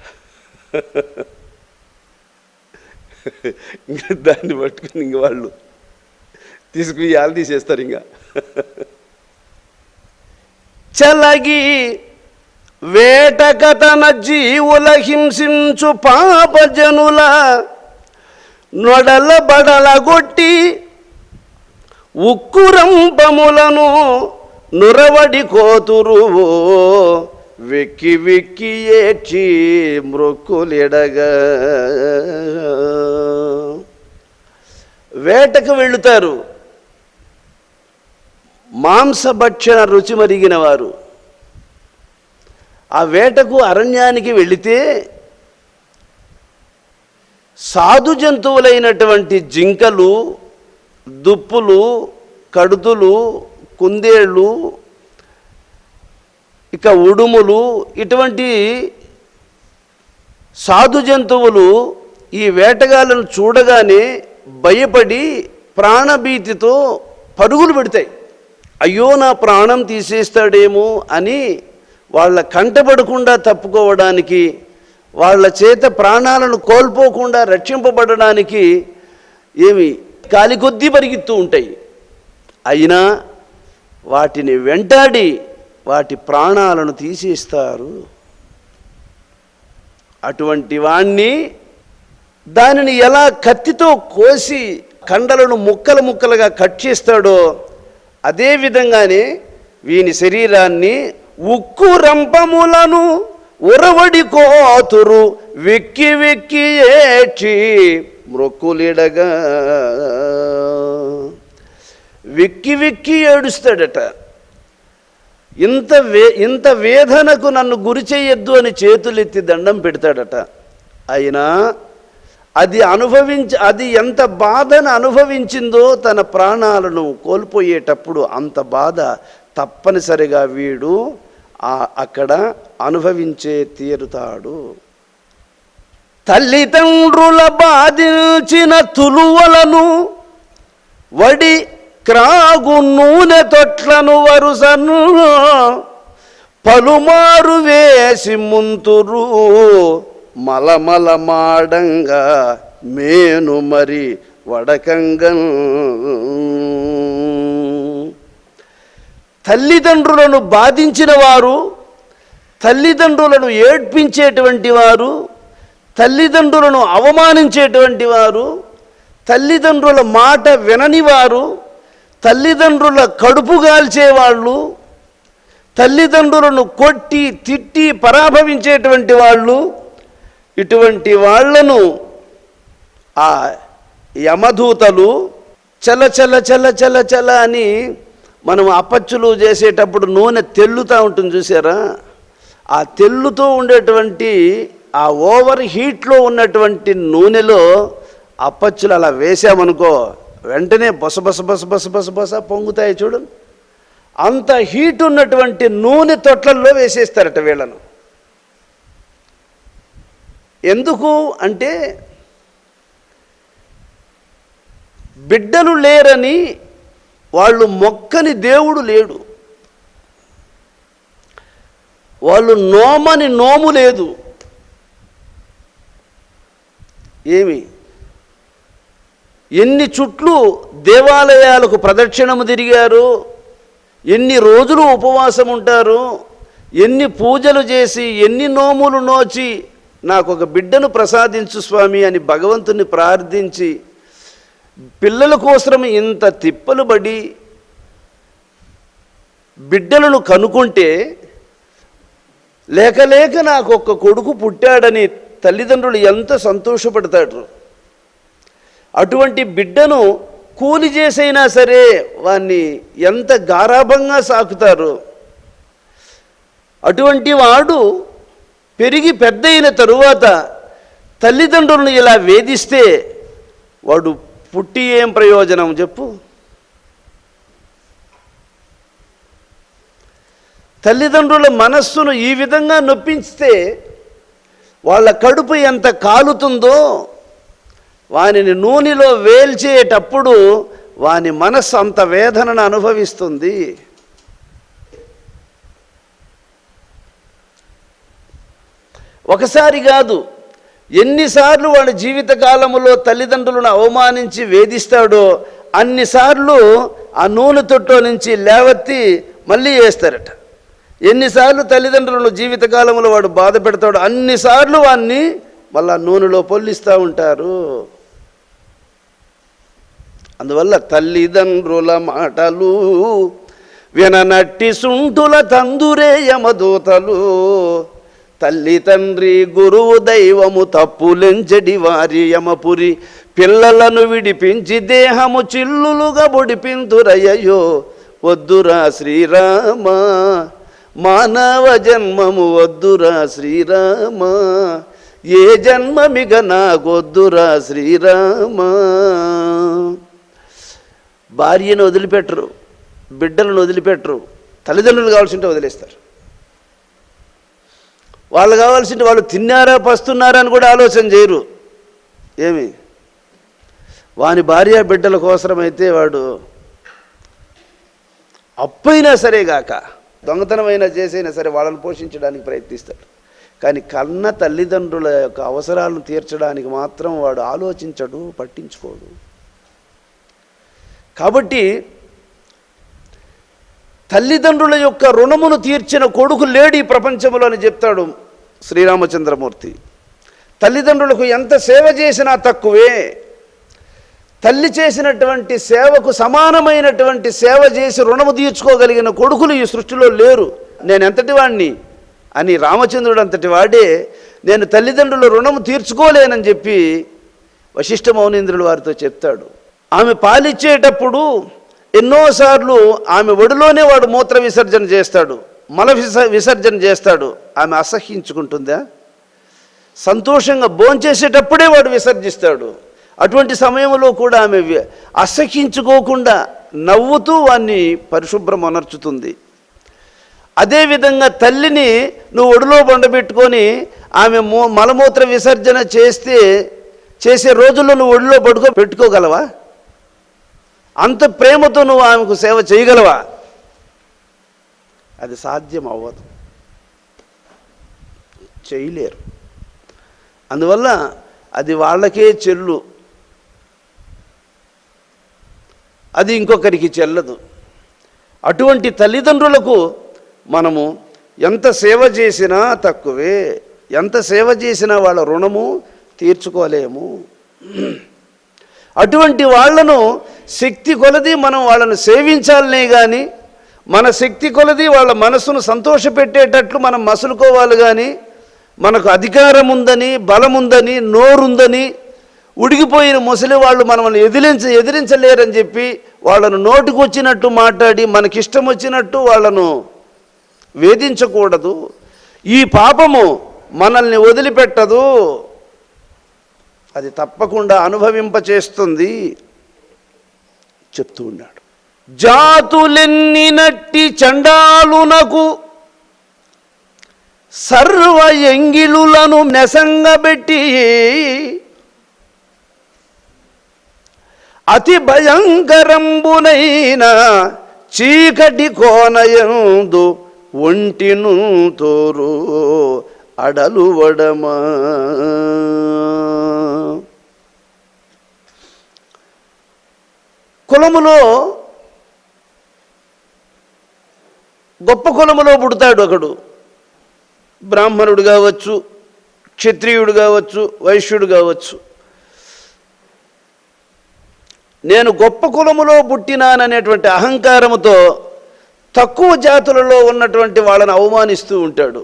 ఇంకా దాన్ని పట్టుకుని ఇంక వాళ్ళు తీసుకుని వాళ్ళు తీసేస్తారు. ఇంకా చలగి వేటకతన జీవుల హింసించు పాపజనుల నొడల బడలగొట్టి ఉక్కురంపములను నురవడి కోతురు వెక్కి వెక్కి ఏడ్చి మ్రొక్కులెడగా. వేటకు వెళుతారు మాంసభక్షణ రుచి మరిగిన వారు. ఆ వేటకు అరణ్యానికి వెళితే సాధు జంతువులైనటువంటి జింకలు, దుప్పులు, కడుతులు, కుందేళ్ళు, ఇక ఉడుములు, ఇటువంటి సాధు జంతువులు ఈ వేటగాళ్ళను చూడగానే భయపడి ప్రాణభీతితో పరుగులు పెడతాయి. అయ్యో నా ప్రాణం తీసేస్తాడేమో అని వాళ్ళ కంటపడకుండా తప్పుకోవడానికి, వాళ్ళ చేత ప్రాణాలను కోల్పోకుండా రక్షింపబడడానికి కాలి కొద్దీ పరిగెత్తూ ఉంటాయి. అయినా వాటిని వెంటాడి వాటి ప్రాణాలను తీసేస్తారు. అటువంటి వాణ్ణి దానిని ఎలా కత్తితో కోసి కండలను ముక్కలు ముక్కలుగా కట్ చేస్తాడో అదే విధంగానే వీని శరీరాన్ని ఉక్కు రంపములను ఉరవడి కోతురు వెక్కి వెక్కి ఏడ్చి మ్రొక్కులిడగా. వెక్కి వెక్కి ఏడుస్తాడట. ఇంత వేదనకు నన్ను గురి చేయొద్దు అని చేతులెత్తి దండం పెడతాడట. అయినా అది ఎంత బాధను అనుభవించిందో తన ప్రాణాలను కోల్పోయేటప్పుడు అంత బాధ తప్పనిసరిగా వీడు అక్కడ అనుభవించే తీరుతాడు. తల్లిదండ్రుల బాధించిన తులువలను వడి క్రాగు నూనె తొట్లను వరుసను పలుమారు వేసి ముంతురు మలమల మాడంగా మేను మరి వడకంగన్. తల్లిదండ్రులను బాధించిన వారు, తల్లిదండ్రులను ఏడ్పించేటువంటి వారు, తల్లిదండ్రులను అవమానించేటువంటి వారు, తల్లిదండ్రుల మాట విననివారు, తల్లిదండ్రుల కడుపు గాల్చేవాళ్ళు, తల్లిదండ్రులను కొట్టి తిట్టి పరాభవించేటువంటి వాళ్ళు, ఇటువంటి వాళ్లను ఆ యమదూతలు చల్ల చల్ల చల్ల చల్ల చల్ల అని మనం అపచ్చులు చేసేటప్పుడు నూనె తెల్లుతూ ఉంటుంది చూసారా, ఆ తెల్లుతూ ఉండేటువంటి ఆ ఓవర్ హీట్లో ఉన్నటువంటి నూనెలో అపచ్చులు అలా వేసామనుకో వెంటనే బొస బొస బొస బొస బొస బొస పొంగుతాయి చూడు. అంత హీట్ ఉన్నటువంటి నూనె తొట్లల్లో వేసేస్తారట వీళ్ళను. ఎందుకు అంటే బిడ్డలు లేరని వాళ్ళు మొక్కని దేవుడు లేడు, వాళ్ళు నోమని నోము లేదు. ఎన్ని చుట్లు దేవాలయాలకు ప్రదక్షిణము తిరిగారు, ఎన్ని రోజులు ఉపవాసం ఉంటారు, ఎన్ని పూజలు చేసి ఎన్ని నోములు నోచి నాకు ఒక బిడ్డను ప్రసాదించు స్వామి అని భగవంతుని ప్రార్థించి పిల్లల కోసం ఇంత తిప్పలు పడి బిడ్డలను కనుకుంటే లేక లేక నాకు ఒక్క కొడుకు పుట్టాడని తల్లిదండ్రులు ఎంత సంతోషపడతాడు. అటువంటి బిడ్డను కూలి చేసైనా సరే వాణ్ణి ఎంత గారాభంగా సాకుతారు. అటువంటి వాడు పెరిగి పెద్ద అయిన తరువాత తల్లిదండ్రులను ఇలా వేధిస్తే వాడు పుట్టి ఏం ప్రయోజనం చెప్పు? తల్లిదండ్రుల మనస్సును ఈ విధంగా నొప్పించితే వాళ్ళ కడుపు ఎంత కాలుతుందో వానిని నూనెలో వేల్చేటప్పుడు వాని మనస్సు అంత వేదనను అనుభవిస్తుంది. ఒకసారి కాదు, ఎన్నిసార్లు వాళ్ళ జీవితకాలంలో తల్లిదండ్రులను అవమానించి వేధిస్తాడో అన్నిసార్లు ఆ నూనె తొట్టో నుంచి లేవత్తి మళ్ళీ వేస్తారట. ఎన్నిసార్లు తల్లిదండ్రులను జీవితకాలంలో వాడు బాధ పెడతాడో అన్నిసార్లు వాడిని మళ్ళా నూనెలో పొల్లిస్తూ ఉంటారు. అందువల్ల తల్లిదండ్రుల మాటలు విననట్టి సుంటుల తందురే యమదూతలు, తల్లి తండ్రి గురువు దైవము తప్పులెంచడి వారి యమపురి, పిల్లలను విడిపించి దేహము చిల్లులుగా బొడిపింతురయ్యో వద్దురా శ్రీరామ, మానవ జన్మము వద్దురా శ్రీరామ, ఏ జన్మ మిగ నాకొద్దురా శ్రీరామ. భార్యను వదిలిపెట్టరు, బిడ్డలను వదిలిపెట్టరు, తల్లిదండ్రులు కావాల్సింటే వదిలేస్తారు. వాళ్ళు కావాల్సింటే వాళ్ళు తిన్నారా పస్తున్నారా అని కూడా ఆలోచన చేయరు. ఏమి వాని భార్య బిడ్డల కోసమైతే వాడు అప్పైనా సరే గాక దొంగతనమైనా చేసైనా సరే వాళ్ళని పోషించడానికి ప్రయత్నిస్తాడు. కానీ కన్న తల్లిదండ్రుల యొక్క అవసరాలను తీర్చడానికి మాత్రం వాడు ఆలోచించడు, పట్టించుకోడు. కాబట్టి తల్లిదండ్రుల యొక్క రుణమును తీర్చిన కొడుకు లేడు ఈ ప్రపంచంలో అని చెప్తాడు శ్రీరామచంద్రమూర్తి. తల్లిదండ్రులకు ఎంత సేవ చేసినా తక్కువే. తల్లి చేసినటువంటి సేవకు సమానమైనటువంటి సేవ చేసి రుణము తీర్చుకోగలిగిన కొడుకులు ఈ సృష్టిలో లేరు. నేను ఎంతటి వాడిని అని రామచంద్రుడు అంతటి వాడే నేను తల్లిదండ్రుల రుణము తీర్చుకోలేనని చెప్పి వశిష్ఠ మౌనీంద్రుడు వారితో చెప్తాడు. ఆమె పాలిచ్చేటప్పుడు ఎన్నోసార్లు ఆమె ఒడిలోనే వాడు మూత్ర విసర్జన చేస్తాడు, మల విసర్జన చేస్తాడు. ఆమె అసహ్యించుకుంటుందా? సంతోషంగా భోంచేసేటప్పుడే వాడు విసర్జిస్తాడు. అటువంటి సమయంలో కూడా ఆమె అసహ్యించుకోకుండా నవ్వుతూ వాణ్ణి పరిశుభ్రం అనర్చుతుంది. అదేవిధంగా తల్లిని నువ్వు ఒడిలో బండబెట్టుకొని ఆమె మలమూత్ర విసర్జన చేసే రోజుల్లో నువ్వు ఒడిలో పెట్టుకోగలవా? అంత ప్రేమతో నువ్వు ఆమెకు సేవ చేయగలవా? అది సాధ్యం అవ్వదు, చేయలేరు. అందువల్ల అది వాళ్ళకే చెల్లు, అది ఇంకొకరికి చెల్లదు. అటువంటి తల్లిదండ్రులకు మనము ఎంత సేవ చేసినా తక్కువే, ఎంత సేవ చేసినా వాళ్ళ రుణము తీర్చుకోలేము. అటువంటి వాళ్లను శక్తి కొలది మనం వాళ్ళను సేవించాలనే కానీ మన శక్తి కొలది వాళ్ళ మనసును సంతోషపెట్టేటట్లు మనం మసులుకోవాలి. కానీ మనకు అధికారం ఉందని, బలం ఉందని, నోరుందని ఉడిగిపోయిన ముసలి వాళ్ళు మనల్ని ఎదిరించలేరని చెప్పి వాళ్ళను నోటికొచ్చినట్టు మాట్లాడి మనకిష్టం వచ్చినట్టు వాళ్ళను వేధించకూడదు. ఈ పాపము మనల్ని వదిలిపెట్టదు, అది తప్పకుండా అనుభవింపచేస్తుంది చెప్తూ ఉన్నాడు. జాతులెన్నినట్టి చండాలునకు సర్వ ఎంగిలులను నెసంగబెట్టి అతి భయంకరంబునైన చీకటి కోనయందు ఒంటిను తోరు అడలువడమా. కులములో గొప్ప కులములో పుడతాడు ఒకడు, బ్రాహ్మణుడు కావచ్చు, క్షత్రియుడు కావచ్చు, వైశ్యుడు కావచ్చు, నేను గొప్ప కులములో పుట్టినాననేటువంటి అహంకారముతో తక్కువ జాతులలో ఉన్నటువంటి వాళ్ళని అవమానిస్తూ ఉంటాడు,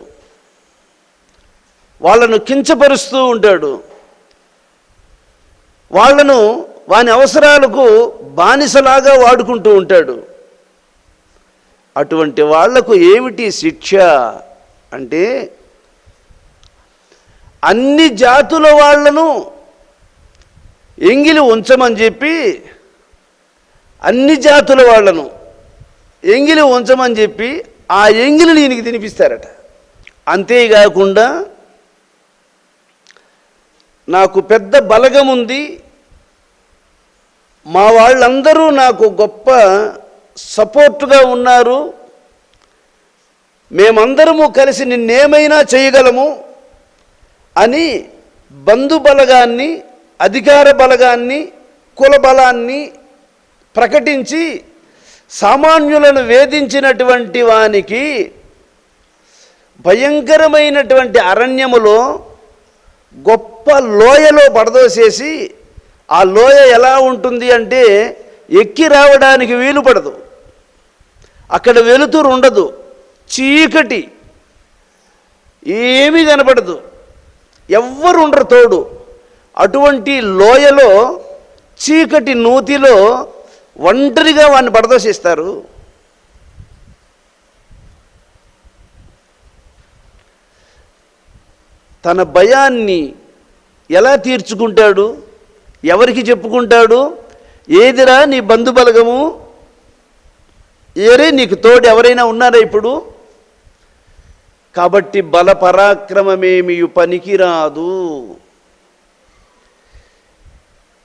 వాళ్ళను కించపరుస్తూ ఉంటాడు, వాళ్ళను వాని అవసరాలకు బానిసలాగా వాడుకుంటూ ఉంటాడు. అటువంటి వాళ్లకు ఏమిటి శిక్ష అంటే, అన్ని జాతుల వాళ్లను ఎంగిలి ఉంచమని చెప్పి, అన్ని జాతుల వాళ్లను ఎంగిలి ఉంచమని చెప్పి ఆ ఎంగిలిని ఈయనకి తినిపిస్తారట. అంతేకాకుండా నాకు పెద్ద బలగం ఉంది, మా వాళ్ళందరూ నాకు గొప్ప సపోర్టుగా ఉన్నారు, మేమందరము కలిసి నిన్నేమైనా చేయగలము అని బంధుబలగాన్ని, అధికార బలగాన్ని, కుల బలాన్ని ప్రకటించి సామాన్యులను వేధించినటువంటి వానికి భయంకరమైనటువంటి అరణ్యములో గొప్ప లోయలో పడదోసేసి, ఆ లోయ ఎలా ఉంటుంది అంటే ఎక్కి రావడానికి వీలు పడదు, అక్కడ వెలుతురు ఉండదు, చీకటి, ఏమీ కనపడదు, ఎవ్వరు ఉండరు తోడు. అటువంటి లోయలో చీకటి నూతిలో ఒంటరిగా వాడిని పడదోసిస్తారు. తన భయాన్ని ఎలా తీర్చుకుంటాడు, ఎవరికి చెప్పుకుంటాడు? ఏదిరా నీ బంధుబలగము, ఏరే నీకు తోడు ఎవరైనా ఉన్నారా ఇప్పుడు? కాబట్టి బల పరాక్రమమేమి పనికిరాదు.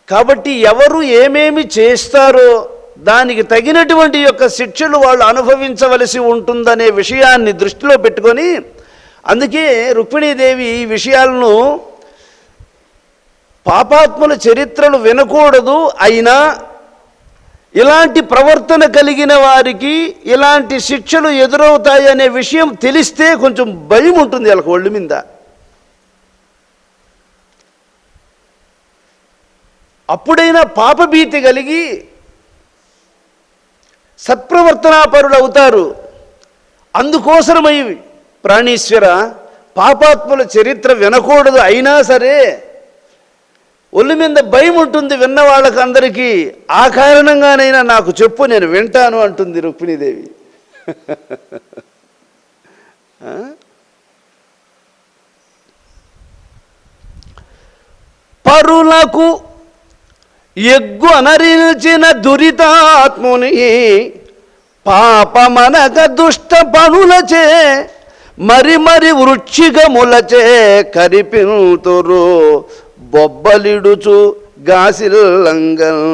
కాబట్టి ఎవరు ఏమేమి చేస్తారో దానికి తగినటువంటి యొక్క శిక్షలు వాళ్ళు అనుభవించవలసి ఉంటుందనే విషయాన్ని దృష్టిలో పెట్టుకొని, అందుకే రుక్మిణీదేవి ఈ విషయాలను, పాపాత్ముల చరిత్రలు వినకూడదు, అయినా ఇలాంటి ప్రవర్తన కలిగిన వారికి ఇలాంటి శిక్షలు ఎదురవుతాయి అనే విషయం తెలిస్తే కొంచెం భయం ఉంటుంది వాళ్ళకి ఒళ్ళు మీద. అప్పుడైనా పాపభీతి కలిగి సత్ప్రవర్తనాపరులు అవుతారు. అందుకోసమై ప్రాణీశ్వర, పాపాత్ముల చరిత్ర వినకూడదు, అయినా సరే ఒళ్ళు మీద భయం ఉంటుంది విన్న వాళ్ళకి అందరికీ, ఆ కారణంగానైనా నాకు చెప్పు, నేను వింటాను అంటుంది రుక్మిణీదేవి. పరులకు ఎగ్గు అనరించిన దురితాత్ముని పాపమనక దుష్ట పనులచే మరి మరి వృక్షికములచే కరిపింతురు బొబ్బలిడుచు గాసిల్లంగల్.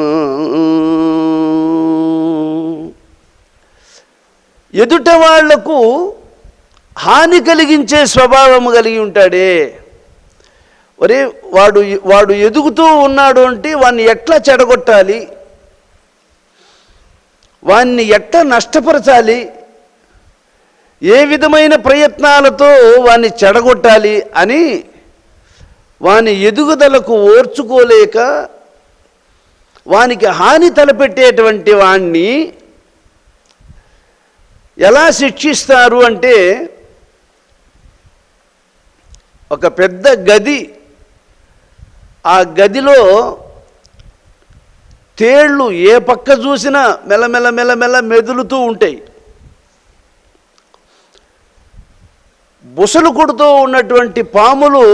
ఎదుట వాళ్లకు హాని కలిగించే స్వభావము కలిగి ఉంటాడే, ఒరే వాడు ఎదుగుతూ ఉన్నాడు అంటే వాడిని ఎట్లా చెడగొట్టాలి, వాడిని ఎట్లా నష్టపరచాలి, ఏ విధమైన ప్రయత్నాలతో వాడిని చెడగొట్టాలి అని వాని ఎదుగుదలకు ఓర్చుకోలేక వానికి హాని తలపెట్టేటువంటి వాణ్ణి ఎలా శిక్షిస్తారు అంటే, ఒక పెద్ద గది, ఆ గదిలో తేళ్ళు ఏ పక్క చూసినా మెల్లమెల్ల మెల్లమెల్ల మెదులుతూ ఉంటాయి. బుసలు కొడుతూ ఉన్నటువంటి పాములు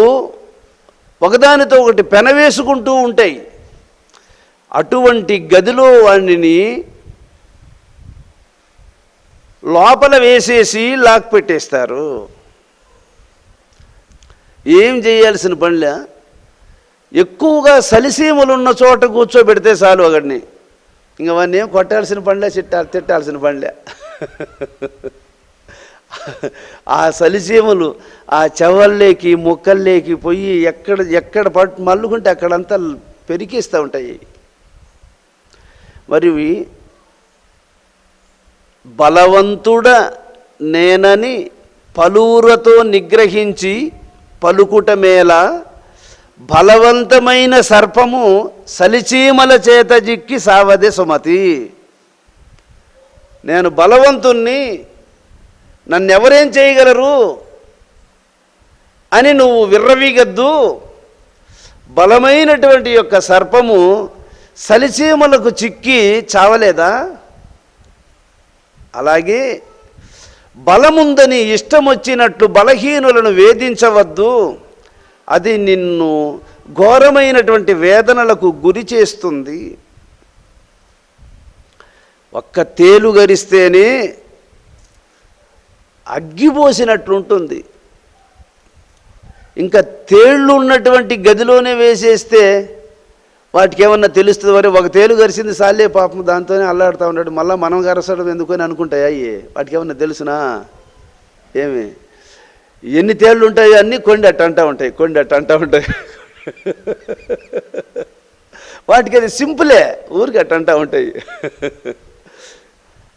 ఒకదానితో ఒకటి పెనవేసుకుంటూ ఉంటాయి. అటువంటి గదిలో వాణ్ణిని లోపల వేసేసి లాక్ పెట్టేస్తారు. ఏం చేయాల్సిన పనిలే, ఎక్కువగా సలిసీమలున్న చోట కూర్చోబెడితే చాలు ఒకడిని, ఇంక వాడిని ఏం కొట్టాల్సిన పనిలే, తిట్టాల్సిన పనిలే. ఆ సలిసీమలు ఆ చెవల్లేకి ముక్కల్లేకి పోయి ఎక్కడ మల్లుకుంటే అక్కడంతా పెరికేస్తూ ఉంటాయి. మరి బలవంతుడ నేనని పలువురతో నిగ్రహించి పలుకుట మేల, బలవంతమైన సర్పము సలిచీమల చేత జిక్కి సావదే సుమతి. నేను బలవంతుణ్ణి, నన్నెవరేం చేయగలరు అని నువ్వు విర్రవీగద్దు. బలమైనటువంటి యొక్క సర్పము సలిచీమలకు చిక్కి చావలేదా? అలాగే బలముందని ఇష్టం వచ్చినట్లు బలహీనులను వేధించవద్దు. అది నిన్ను ఘోరమైనటువంటి వేదనలకు గురి చేస్తుంది. ఒక్క తేలు గరిస్తేనే అగ్గిపోసినట్లుంటుంది. ఇంకా తేళ్ళు ఉన్నటువంటి గదిలోనే వేసేస్తే వాటికి ఏమన్నా తెలుస్తుంది? మరి ఒక తేలు గరిసింది సాలే పాపం, దాంతోనే అల్లాడుతూ ఉన్నాడు, మళ్ళీ మనం గరసడం ఎందుకని అనుకుంటాయి. అయ్యే వాటికి ఏమన్నా తెలుసునా? ఏమి ఎన్ని తేళ్ళు ఉంటాయి? అన్నీ కొండి అట్ట అంటూ ఉంటాయి, కొండి అట్ట అంటూ ఉంటాయి. వాటికి అది సింపులే, ఊరికి అట్ట అంటూ ఉంటాయి.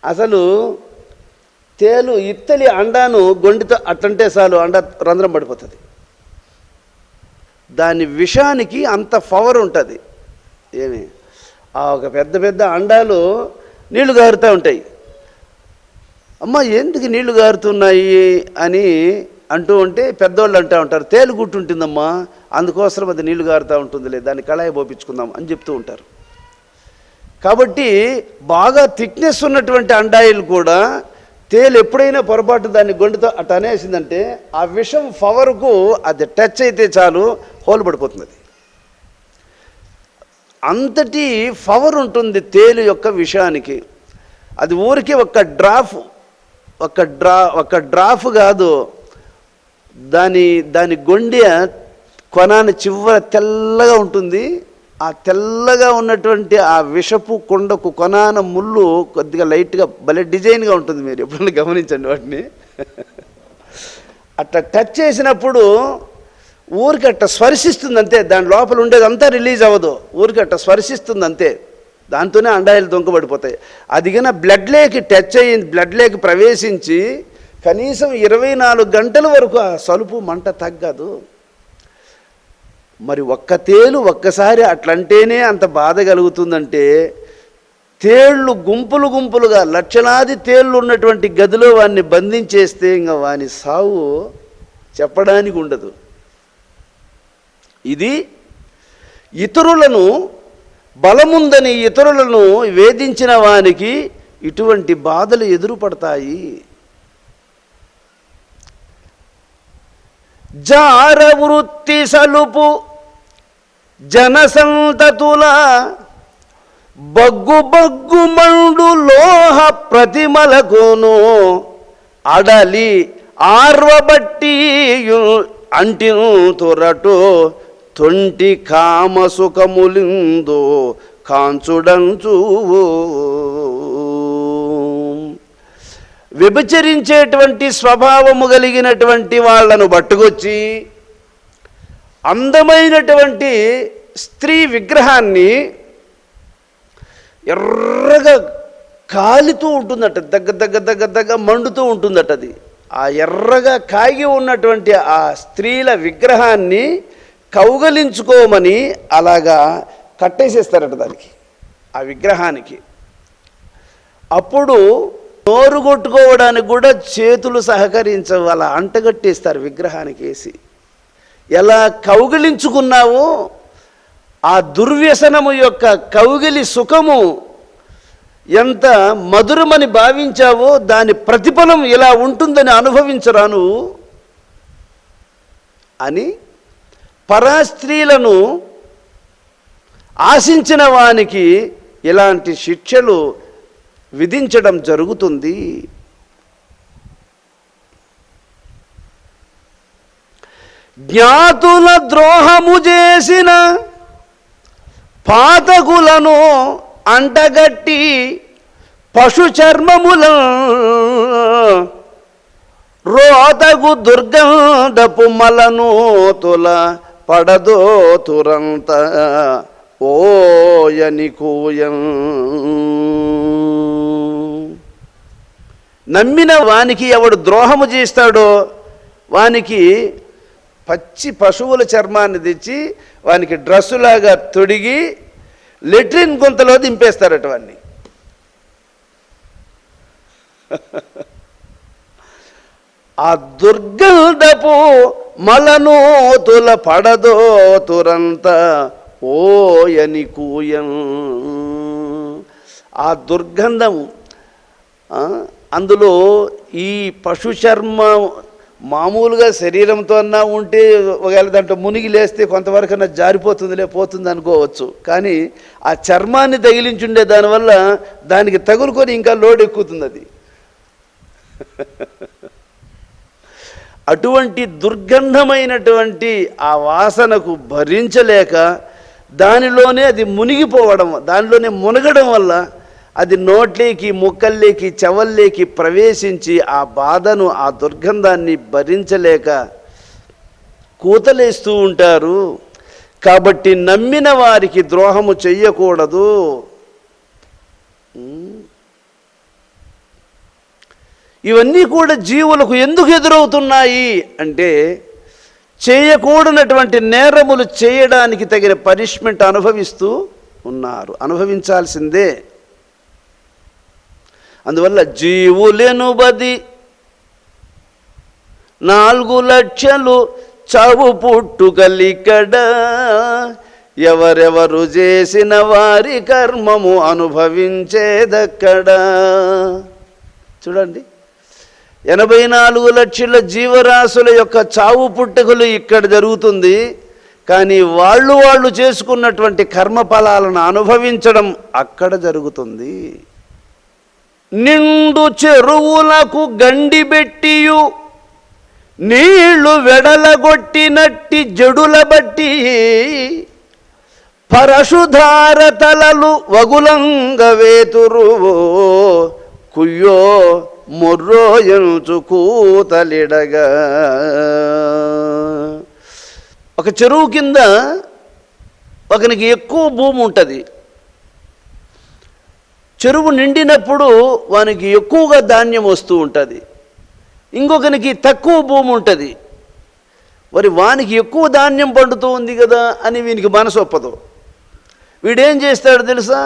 అసలు తేలు ఇత్తలి అండాను గొండితో అట్టంటే చాలు, అండ రంధ్రం పడిపోతుంది. దాని విషానికి అంత పవర్ ఉంటుంది. ఏమి ఆ ఒక పెద్ద పెద్ద అండాలు నీళ్లు గారుతూ ఉంటాయి. అమ్మ ఎందుకు నీళ్లు గారుతున్నాయి అని అంటూ ఉంటే పెద్దోళ్ళు అంటూ ఉంటారు, తేలు గుట్టుంటుందమ్మా, అందుకోసం అది నీళ్లు గారుతూ ఉంటుందిలే, దాన్ని కళాయి పోపించుకుందాం అని చెప్తూ ఉంటారు. కాబట్టి బాగా థిక్నెస్ ఉన్నటువంటి అండాయిలు కూడా తేలు ఎప్పుడైనా పొరపాటు దాన్ని గొంతుతో అట్ట అనేసిందంటే ఆ విషం పవర్కు అది టచ్ అయితే చాలు, హోల్ పడిపోతుంది. అది అంతటి పవర్ ఉంటుంది తేలు యొక్క విషానికి. అది ఊరికి ఒక డ్రాఫ్ కాదు, దాని గొండె కొనాన్ని చివర తెల్లగా ఉంటుంది. ఆ తెల్లగా ఉన్నటువంటి ఆ విషపు కొండకు కొనాన ముళ్ళు కొద్దిగా లైట్గా భలే డిజైన్గా ఉంటుంది. మీరు ఎప్పుడైనా గమనించండి వాటిని. అట్లా టచ్ చేసినప్పుడు ఊరికి అట్ట స్పర్శిస్తుంది అంతే, దాని లోపల ఉండేదంతా రిలీజ్ అవ్వదు, ఊరికి అట్ట స్పర్శిస్తుంది అంతే. దాంతోనే అండాయిలు దొంగబడిపోతాయి. అది కన్నా బ్లడ్లోకి టచ్ అయ్యింది, బ్లడ్లోకి ప్రవేశించి కనీసం 24 గంటల వరకు ఆ సలుపు మంట తగ్గదు. మరి ఒక్క తేలు ఒక్కసారి అట్లంటేనే అంత బాధ కలుగుతుందంటే, తేళ్ళు గుంపులుగా లక్షలాది తేళ్ళు ఉన్నటువంటి గదిలో వాడిని బంధించేస్తే ఇంకా వాని సావు చెప్పడానికి ఉండదు. ఇది ఇతరులను బలముందని ఇతరులను వేధించిన వానికి ఇటువంటి బాధలు ఎదురుపడతాయి. జార వృత్తి సలుపు జనసంతతుల బగ్గు మండు లోహ ప్రతిమలకును అడలి ఆర్వబట్టి అంటి తొరటు తొంటి కామసుఖములిందో కాంచుడంచు. వ్యభిచరించేటువంటి స్వభావము కలిగినటువంటి వాళ్ళను పట్టుకొచ్చి అందమైనటువంటి స్త్రీ విగ్రహాన్ని ఎర్రగా కాలుతూ ఉంటుందట, దగ్గ మండుతూ ఉంటుందట. అది ఆ ఎర్రగా కాగి ఉన్నటువంటి ఆ స్త్రీల విగ్రహాన్ని కౌగలించుకోమని అలాగా కట్టేసేస్తారట దానికి, ఆ విగ్రహానికి. అప్పుడు నోరు కొట్టుకోవడానికి కూడా చేతులు సహకరించవు, అలా అంటగట్టేస్తారు విగ్రహానికి వేసి. ఎలా కౌగిలించుకున్నావో ఆ దుర్వ్యసనము యొక్క కౌగిలి సుఖము ఎంత మధురమని భావించావో దాని ప్రతిఫలం ఇలా ఉంటుందని అనుభవించరా నువ్వు అని పరాస్త్రీలను ఆశించిన వానికి ఇలాంటి శిక్షలు విధించడం జరుగుతుంది. జ్ఞాతుల ద్రోహము చేసిన పాతకులను అంటగట్టి పశు చర్మముల రోతగు దుర్గంధపు మలను తొల పడదో తురంత ఓయని కూయం. నమ్మిన వానికి ఎవడు ద్రోహము చేస్తాడో వానికి పచ్చి పశువుల చర్మాన్ని తెచ్చి వానికి డ్రెస్సులాగా తొడిగి లెట్రిన్ గుంతలో దింపేస్తారట వాన్ని. ఆ దుర్గంధపు మలనోతుల పడదో తురంత ఓయని కూయం. ఆ దుర్గంధము అందులో ఈ పశు చర్మ మామూలుగా శరీరంతో అన్నా ఉంటే ఒకవేళ దాంట్లో మునిగి లేస్తే కొంతవరకన్నా జారిపోతుందిలే పోతుంది అనుకోవచ్చు. కానీ ఆ చర్మాన్ని తగిలించుండే దానివల్ల దానికి తగులుకొని ఇంకా లోడ్ ఎక్కుతుంది అది. అటువంటి దుర్గంధమైనటువంటి ఆ వాసనకు భరించలేక దానిలోనే అది మునిగిపోవడం, దానిలోనే మునగడం వల్ల అది నోట్లేకి ముక్కల్లేకి చెవల్లేకి ప్రవేశించి ఆ బాధను ఆ దుర్గంధాన్ని భరించలేక కూతలేస్తూ ఉంటారు. కాబట్టి నమ్మిన వారికి ద్రోహము చెయ్యకూడదు. ఇవన్నీ కూడా జీవులకు ఎందుకు ఎదురవుతున్నాయి అంటే చేయకూడనటువంటి నేరములు చేయడానికి తగిన పనిష్మెంట్ అనుభవిస్తూ ఉన్నారు, అనుభవించాల్సిందే. అందువల్ల జీవులెనుబది 4 లక్షలు చావు పుట్టుకలిక్కడ ఎవరెవరు చేసిన వారి కర్మము అనుభవించేదక్కడ. చూడండి, 84 లక్షల జీవరాశుల యొక్క చావు పుట్టుకలు ఇక్కడ జరుగుతుంది. కానీ వాళ్ళు చేసుకున్నటువంటి కర్మఫలాలను అనుభవించడం అక్కడ జరుగుతుంది. నిండు చెరువులకు గండి బెట్టియు నీళ్లు వెడలగొట్టినట్టి జడుల బట్టి పరశుధార తలలు వగులంగ వేతురు కుయ్యో మొర్రో ఎంచు కూతలిడగా. ఒక చెరువు కింద ఒకనికి ఎక్కువ భూమి ఉంటుంది. చెరువు నిండినప్పుడు వానికి ఎక్కువగా ధాన్యం వస్తూ ఉంటుంది. ఇంకొకనికి తక్కువ భూమి ఉంటుంది. మరి వానికి ఎక్కువ ధాన్యం పండుతూ ఉంది కదా అని వీనికి మనసు ఒప్పదు. వీడేం చేస్తాడు తెలుసా,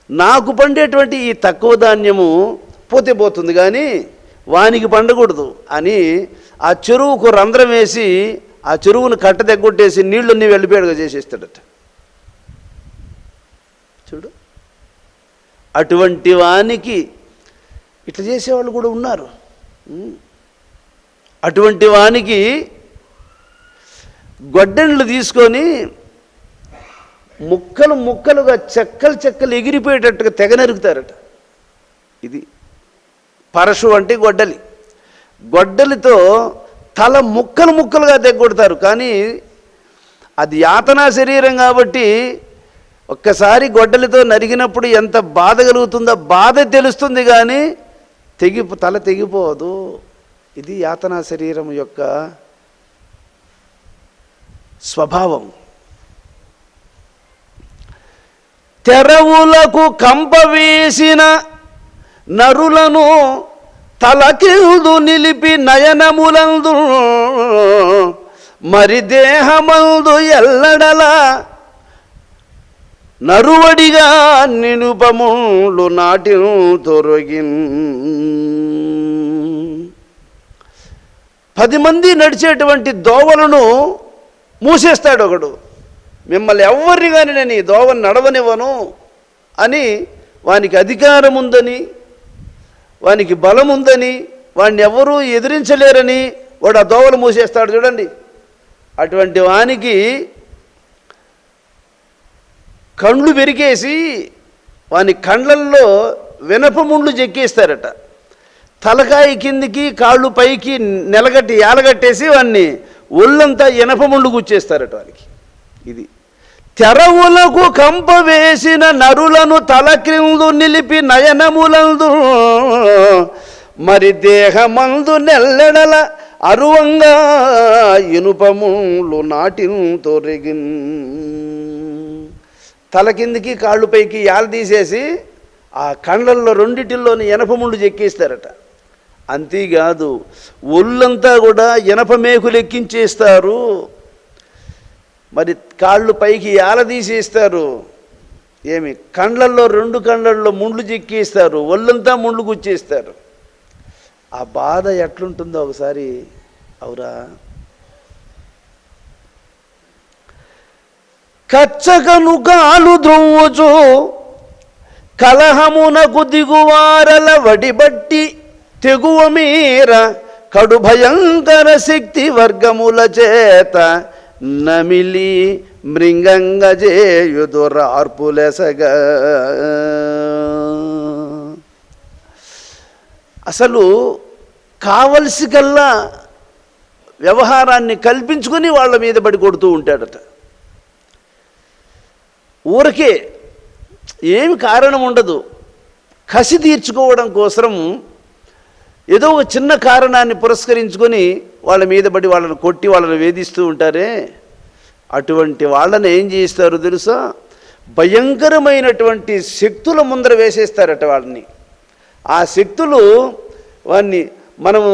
నాకు పండేటువంటి ఈ తక్కువ ధాన్యము పోతే పోతుంది కానీ వానికి పండకూడదు అని ఆ చెరువుకు రంధ్రం వేసి ఆ చెరువును కట్ట తెగ్గొట్టేసి నీళ్ళన్నీ వెళ్ళిపోయాడుగా చేసేస్తాడట. చూడు, అటువంటి వానికి ఇట్లా చేసేవాళ్ళు కూడా ఉన్నారు. అటువంటి వానికి గొడ్డెండ్లు తీసుకొని ముక్కలు ముక్కలుగా చెక్కలు ఎగిరిపోయేటట్టుగా తెగ నరుకుతారట. ఇది పరశు అంటే గొడ్డలి. గొడ్డలితో తల ముక్కలు ముక్కలుగా తెగొడతారు. కానీ అది యాతనా శరీరం కాబట్టి ఒక్కసారి గొడ్డలితో నరిగినప్పుడు ఎంత బాధ కలుగుతుందో బాధ తెలుస్తుంది, కానీ తల తెగిపోదు. ఇది యాతనా శరీరం యొక్క స్వభావం. తెరవులకు కంప వేసిన నరులను తలకిల్దు నిలిపి నయనములందు మరి దేహమందు ఎల్లడల నరువడిగా నినుపములు నాటి తొరగిన్. 10 మంది నడిచేటువంటి దోవలను మూసేస్తాడు ఒకడు. మిమ్మల్ని ఎవరిని కానీ నేను ఈ దోవను నడవనివ్వను అని వానికి అధికారం ఉందని, వానికి బలం ఉందని, వాడిని ఎవరూ ఎదిరించలేరని వాడు ఆ దోవలు మూసేస్తాడు. చూడండి, అటువంటి వానికి కండ్లు పెరికేసి వాని కండ్లల్లో వినపముండ్లు చెక్కేస్తారట. తలకాయ కిందికి కాళ్ళు పైకి నెలగట్టి ఏలగట్టేసి వాడిని ఒళ్ళంతా ఇనపముండ్లు గుచ్చేస్తారట వానికి. ఇది తెరవులకు కంప వేసిన నరులను తల క్రిందు నిలిపి నయనములందు మరి దేహమందు నెల్లెడల అరువంగా ఇనుపములు నాటిన్ తొరిగిన్. తల కిందికి కాళ్ళు పైకి యాల తీసేసి ఆ కండ్లల్లో రెండిటిల్లోని ఎనపముండు చెక్కేస్తారట. అంతేకాదు ఒళ్ళంతా కూడా ఇనప మేకులు ఎక్కించేస్తారు, మరి కాళ్ళు పైకి ఏలదీసేస్తారు, ఏమి కండ్లల్లో 2 కండ్లల్లో ముండ్లు చిక్కేస్తారు, ఒళ్ళంతా ముండ్లు గుచ్చేస్తారు. ఆ బాధ ఎట్లుంటుందో ఒకసారి అవురా. కచ్చకను కాలు ద్రోవుచు కలహమునకు దిగువారల వడిబట్టి తెగువ మీర కడు భయంకర శక్తి వర్గముల చేత నమిలి మృంగంగ చేయుదురార్పులెసగా. అసలు కావలసి కల్లా వ్యవహారాన్ని కల్పించుకొని వాళ్ళ మీద పడి కొడుతూ ఉంటాడట. ఊరికే ఏమి కారణం ఉండదు, కసి తీర్చుకోవడం కోసం ఏదో ఒక చిన్న కారణాన్ని పురస్కరించుకొని వాళ్ళ మీద పడి వాళ్ళని కొట్టి వాళ్ళని వేధిస్తూ ఉంటారే, అటువంటి వాళ్ళని ఏం చేస్తారు తెలుసా, భయంకరమైనటువంటి శక్తుల ముందర వేసేస్తారట వాళ్ళని. ఆ శక్తులు వాడిని మనము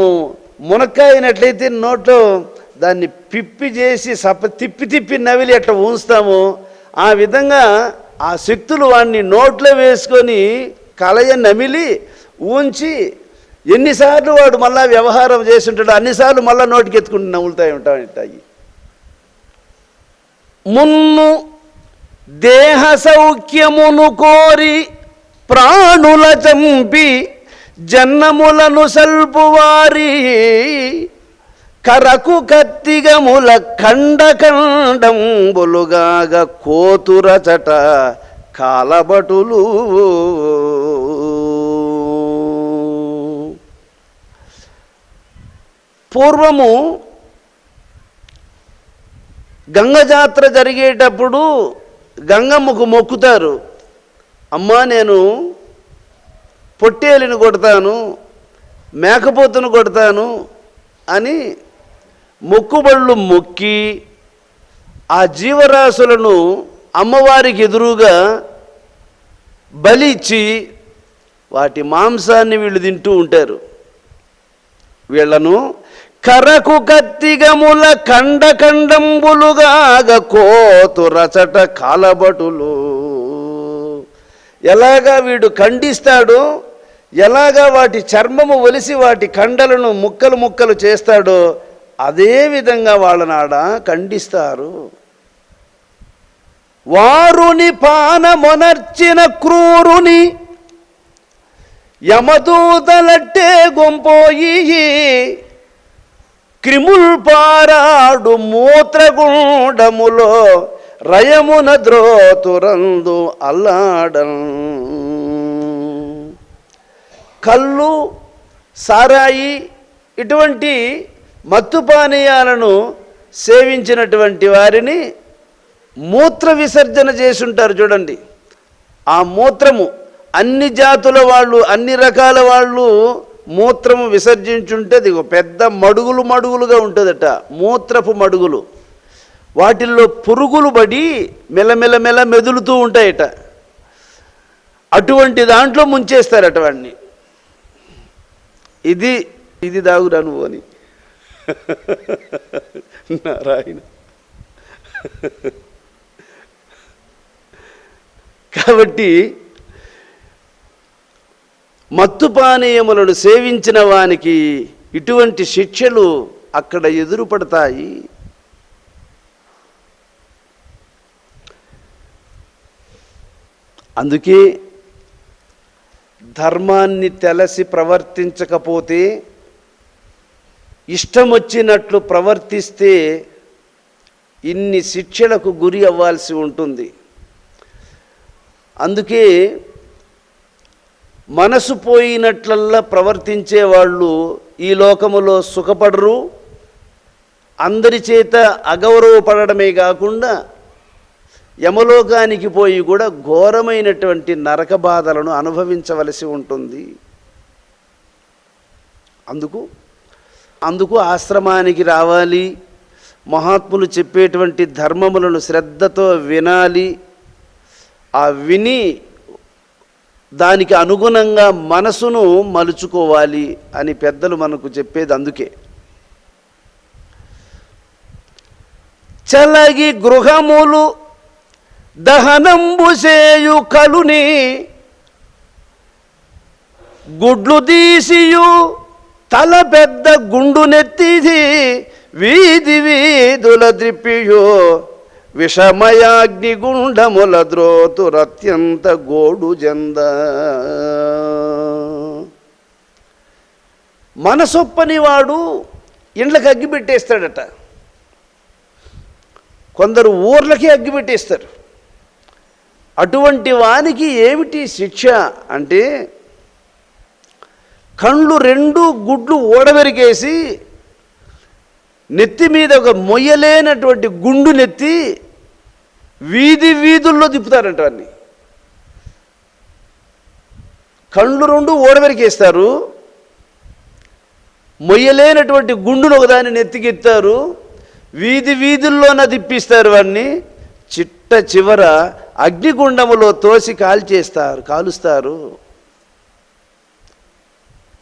మునక్కాయనట్లయితే నోట్లో దాన్ని పిప్పి చేసి తిప్పి తిప్పి నవిలి అట్లా ఉంచుతాము, ఆ విధంగా ఆ శక్తులు వాడిని నోట్లో వేసుకొని కలయ నమిలి ఉంచి ఎన్నిసార్లు వాడు మళ్ళా వ్యవహారం చేసి ఉంటాడు అన్నిసార్లు మళ్ళీ నోటికి ఎత్తుకుంటూ నవ్వులుతాయి ఉంటాయి. మున్ను దేహ సౌఖ్యమును కోరి ప్రాణుల చంపి జన్నములను సల్పువారి కరకు కత్తిగముల ఖండఖండంబులుగాగ కోతురచట కాలబటులు. పూర్వము గంగ జాత్ర జరిగేటప్పుడు గంగమ్మకు మొక్కుతారు, అమ్మా నేను పొట్టేలిని కొడతాను, మేకపోతును కొడతాను అని మొక్కుబళ్ళు మొక్కి ఆ జీవరాశులను అమ్మవారికి ఎదురుగా బలిచ్చి వాటి మాంసాన్ని వీళ్ళు తింటూ ఉంటారు. వీళ్లను కరకు కత్తిగముల ఖండఖండంబులుగాగ కోతు రచట కాలబటులు. ఎలాగా వీడు ఖండిస్తాడో, ఎలాగా వాటి చర్మము ఒలిసి వాటి కండలను ముక్కలు ముక్కలు చేస్తాడో అదే విధంగా వాళ్ళనాడ ఖండిస్తారు. వారుని పానమొనర్చిన క్రూరుని యమదూతలట్టే గొంపోయి క్రిముల్ పారాడు మూత్రగుండములో రయమున ద్రోతురందు అల్లాడన్. కళ్ళు, సారాయి ఇటువంటి మత్తు పానీయాలను సేవించినటువంటి వారిని మూత్ర విసర్జన చేసుంటారు చూడండి. ఆ మూత్రము అన్ని జాతుల వాళ్ళు, అన్ని రకాల వాళ్ళు మూత్రము విసర్జించుంటే అది పెద్ద మడుగులు మడుగులుగా ఉంటుందట, మూత్రపు మడుగులు. వాటిల్లో పురుగులు పడి మెల్లమెల్ల మెదులుతూ ఉంటాయట. అటువంటి దాంట్లో ముంచేస్తారట వాడిని. ఇది దాగురా నువ్వు అని నారాయణ. కాబట్టి మత్తు పానీయములను సేవించిన వానికి ఇటువంటి శిక్షలు అక్కడ ఎదురుపడతాయి. అందుకే ధర్మాన్ని తెలిసి ప్రవర్తించకపోతే, ఇష్టం వచ్చినట్లు ప్రవర్తిస్తే ఇన్ని శిక్షలకు గురి అవ్వాల్సి ఉంటుంది. అందుకే మనసు పోయినట్లల్లా ప్రవర్తించే వాళ్ళు ఈ లోకములో సుఖపడరు, అందరి చేత అగౌరవపడమే కాకుండా యమలోకానికి పోయి కూడా ఘోరమైనటువంటి నరక బాధలను అనుభవించవలసి ఉంటుంది. అందుకు ఆశ్రమానికి రావాలి, మహాత్ములు చెప్పేటువంటి ధర్మములను శ్రద్ధతో వినాలి. ఆ విని దానికి అనుగుణంగా మనసును మలుచుకోవాలి అని పెద్దలు మనకు చెప్పేది అందుకే. చలగి గృహములు దహనంబు చేయు కలుని గుడ్లు తీసియు తల పెద్ద గుండు నెత్తిది వీధి వీధుల ద్రిప్పియో విషమయాగ్నిగుండముల ద్రోతురత్యంత గోడు జంద. మనసొప్పని వాడు ఇండ్లకి అగ్గి పెట్టేస్తాడట, కొందరు ఊర్లకి అగ్గి పెట్టేస్తారు. అటువంటి వానికి ఏమిటి శిక్ష అంటే, కళ్ళు రెండు గుడ్లు ఓడబెరికేసి నెత్తి మీద ఒక మొయ్యలేనటువంటి గుండు నెత్తి వీధి వీధుల్లో తిప్పుతారంట. అన్ని కళ్ళు రెండు ఓడబెరికేస్తారు, మొయ్యలేనటువంటి గుండును ఒకదాన్ని నెత్తికెత్తారు, వీధి వీధుల్లోన తిప్పిస్తారు. వాడిని చిట్ట చివర అగ్నిగుండములో తోసి కాలుస్తారు.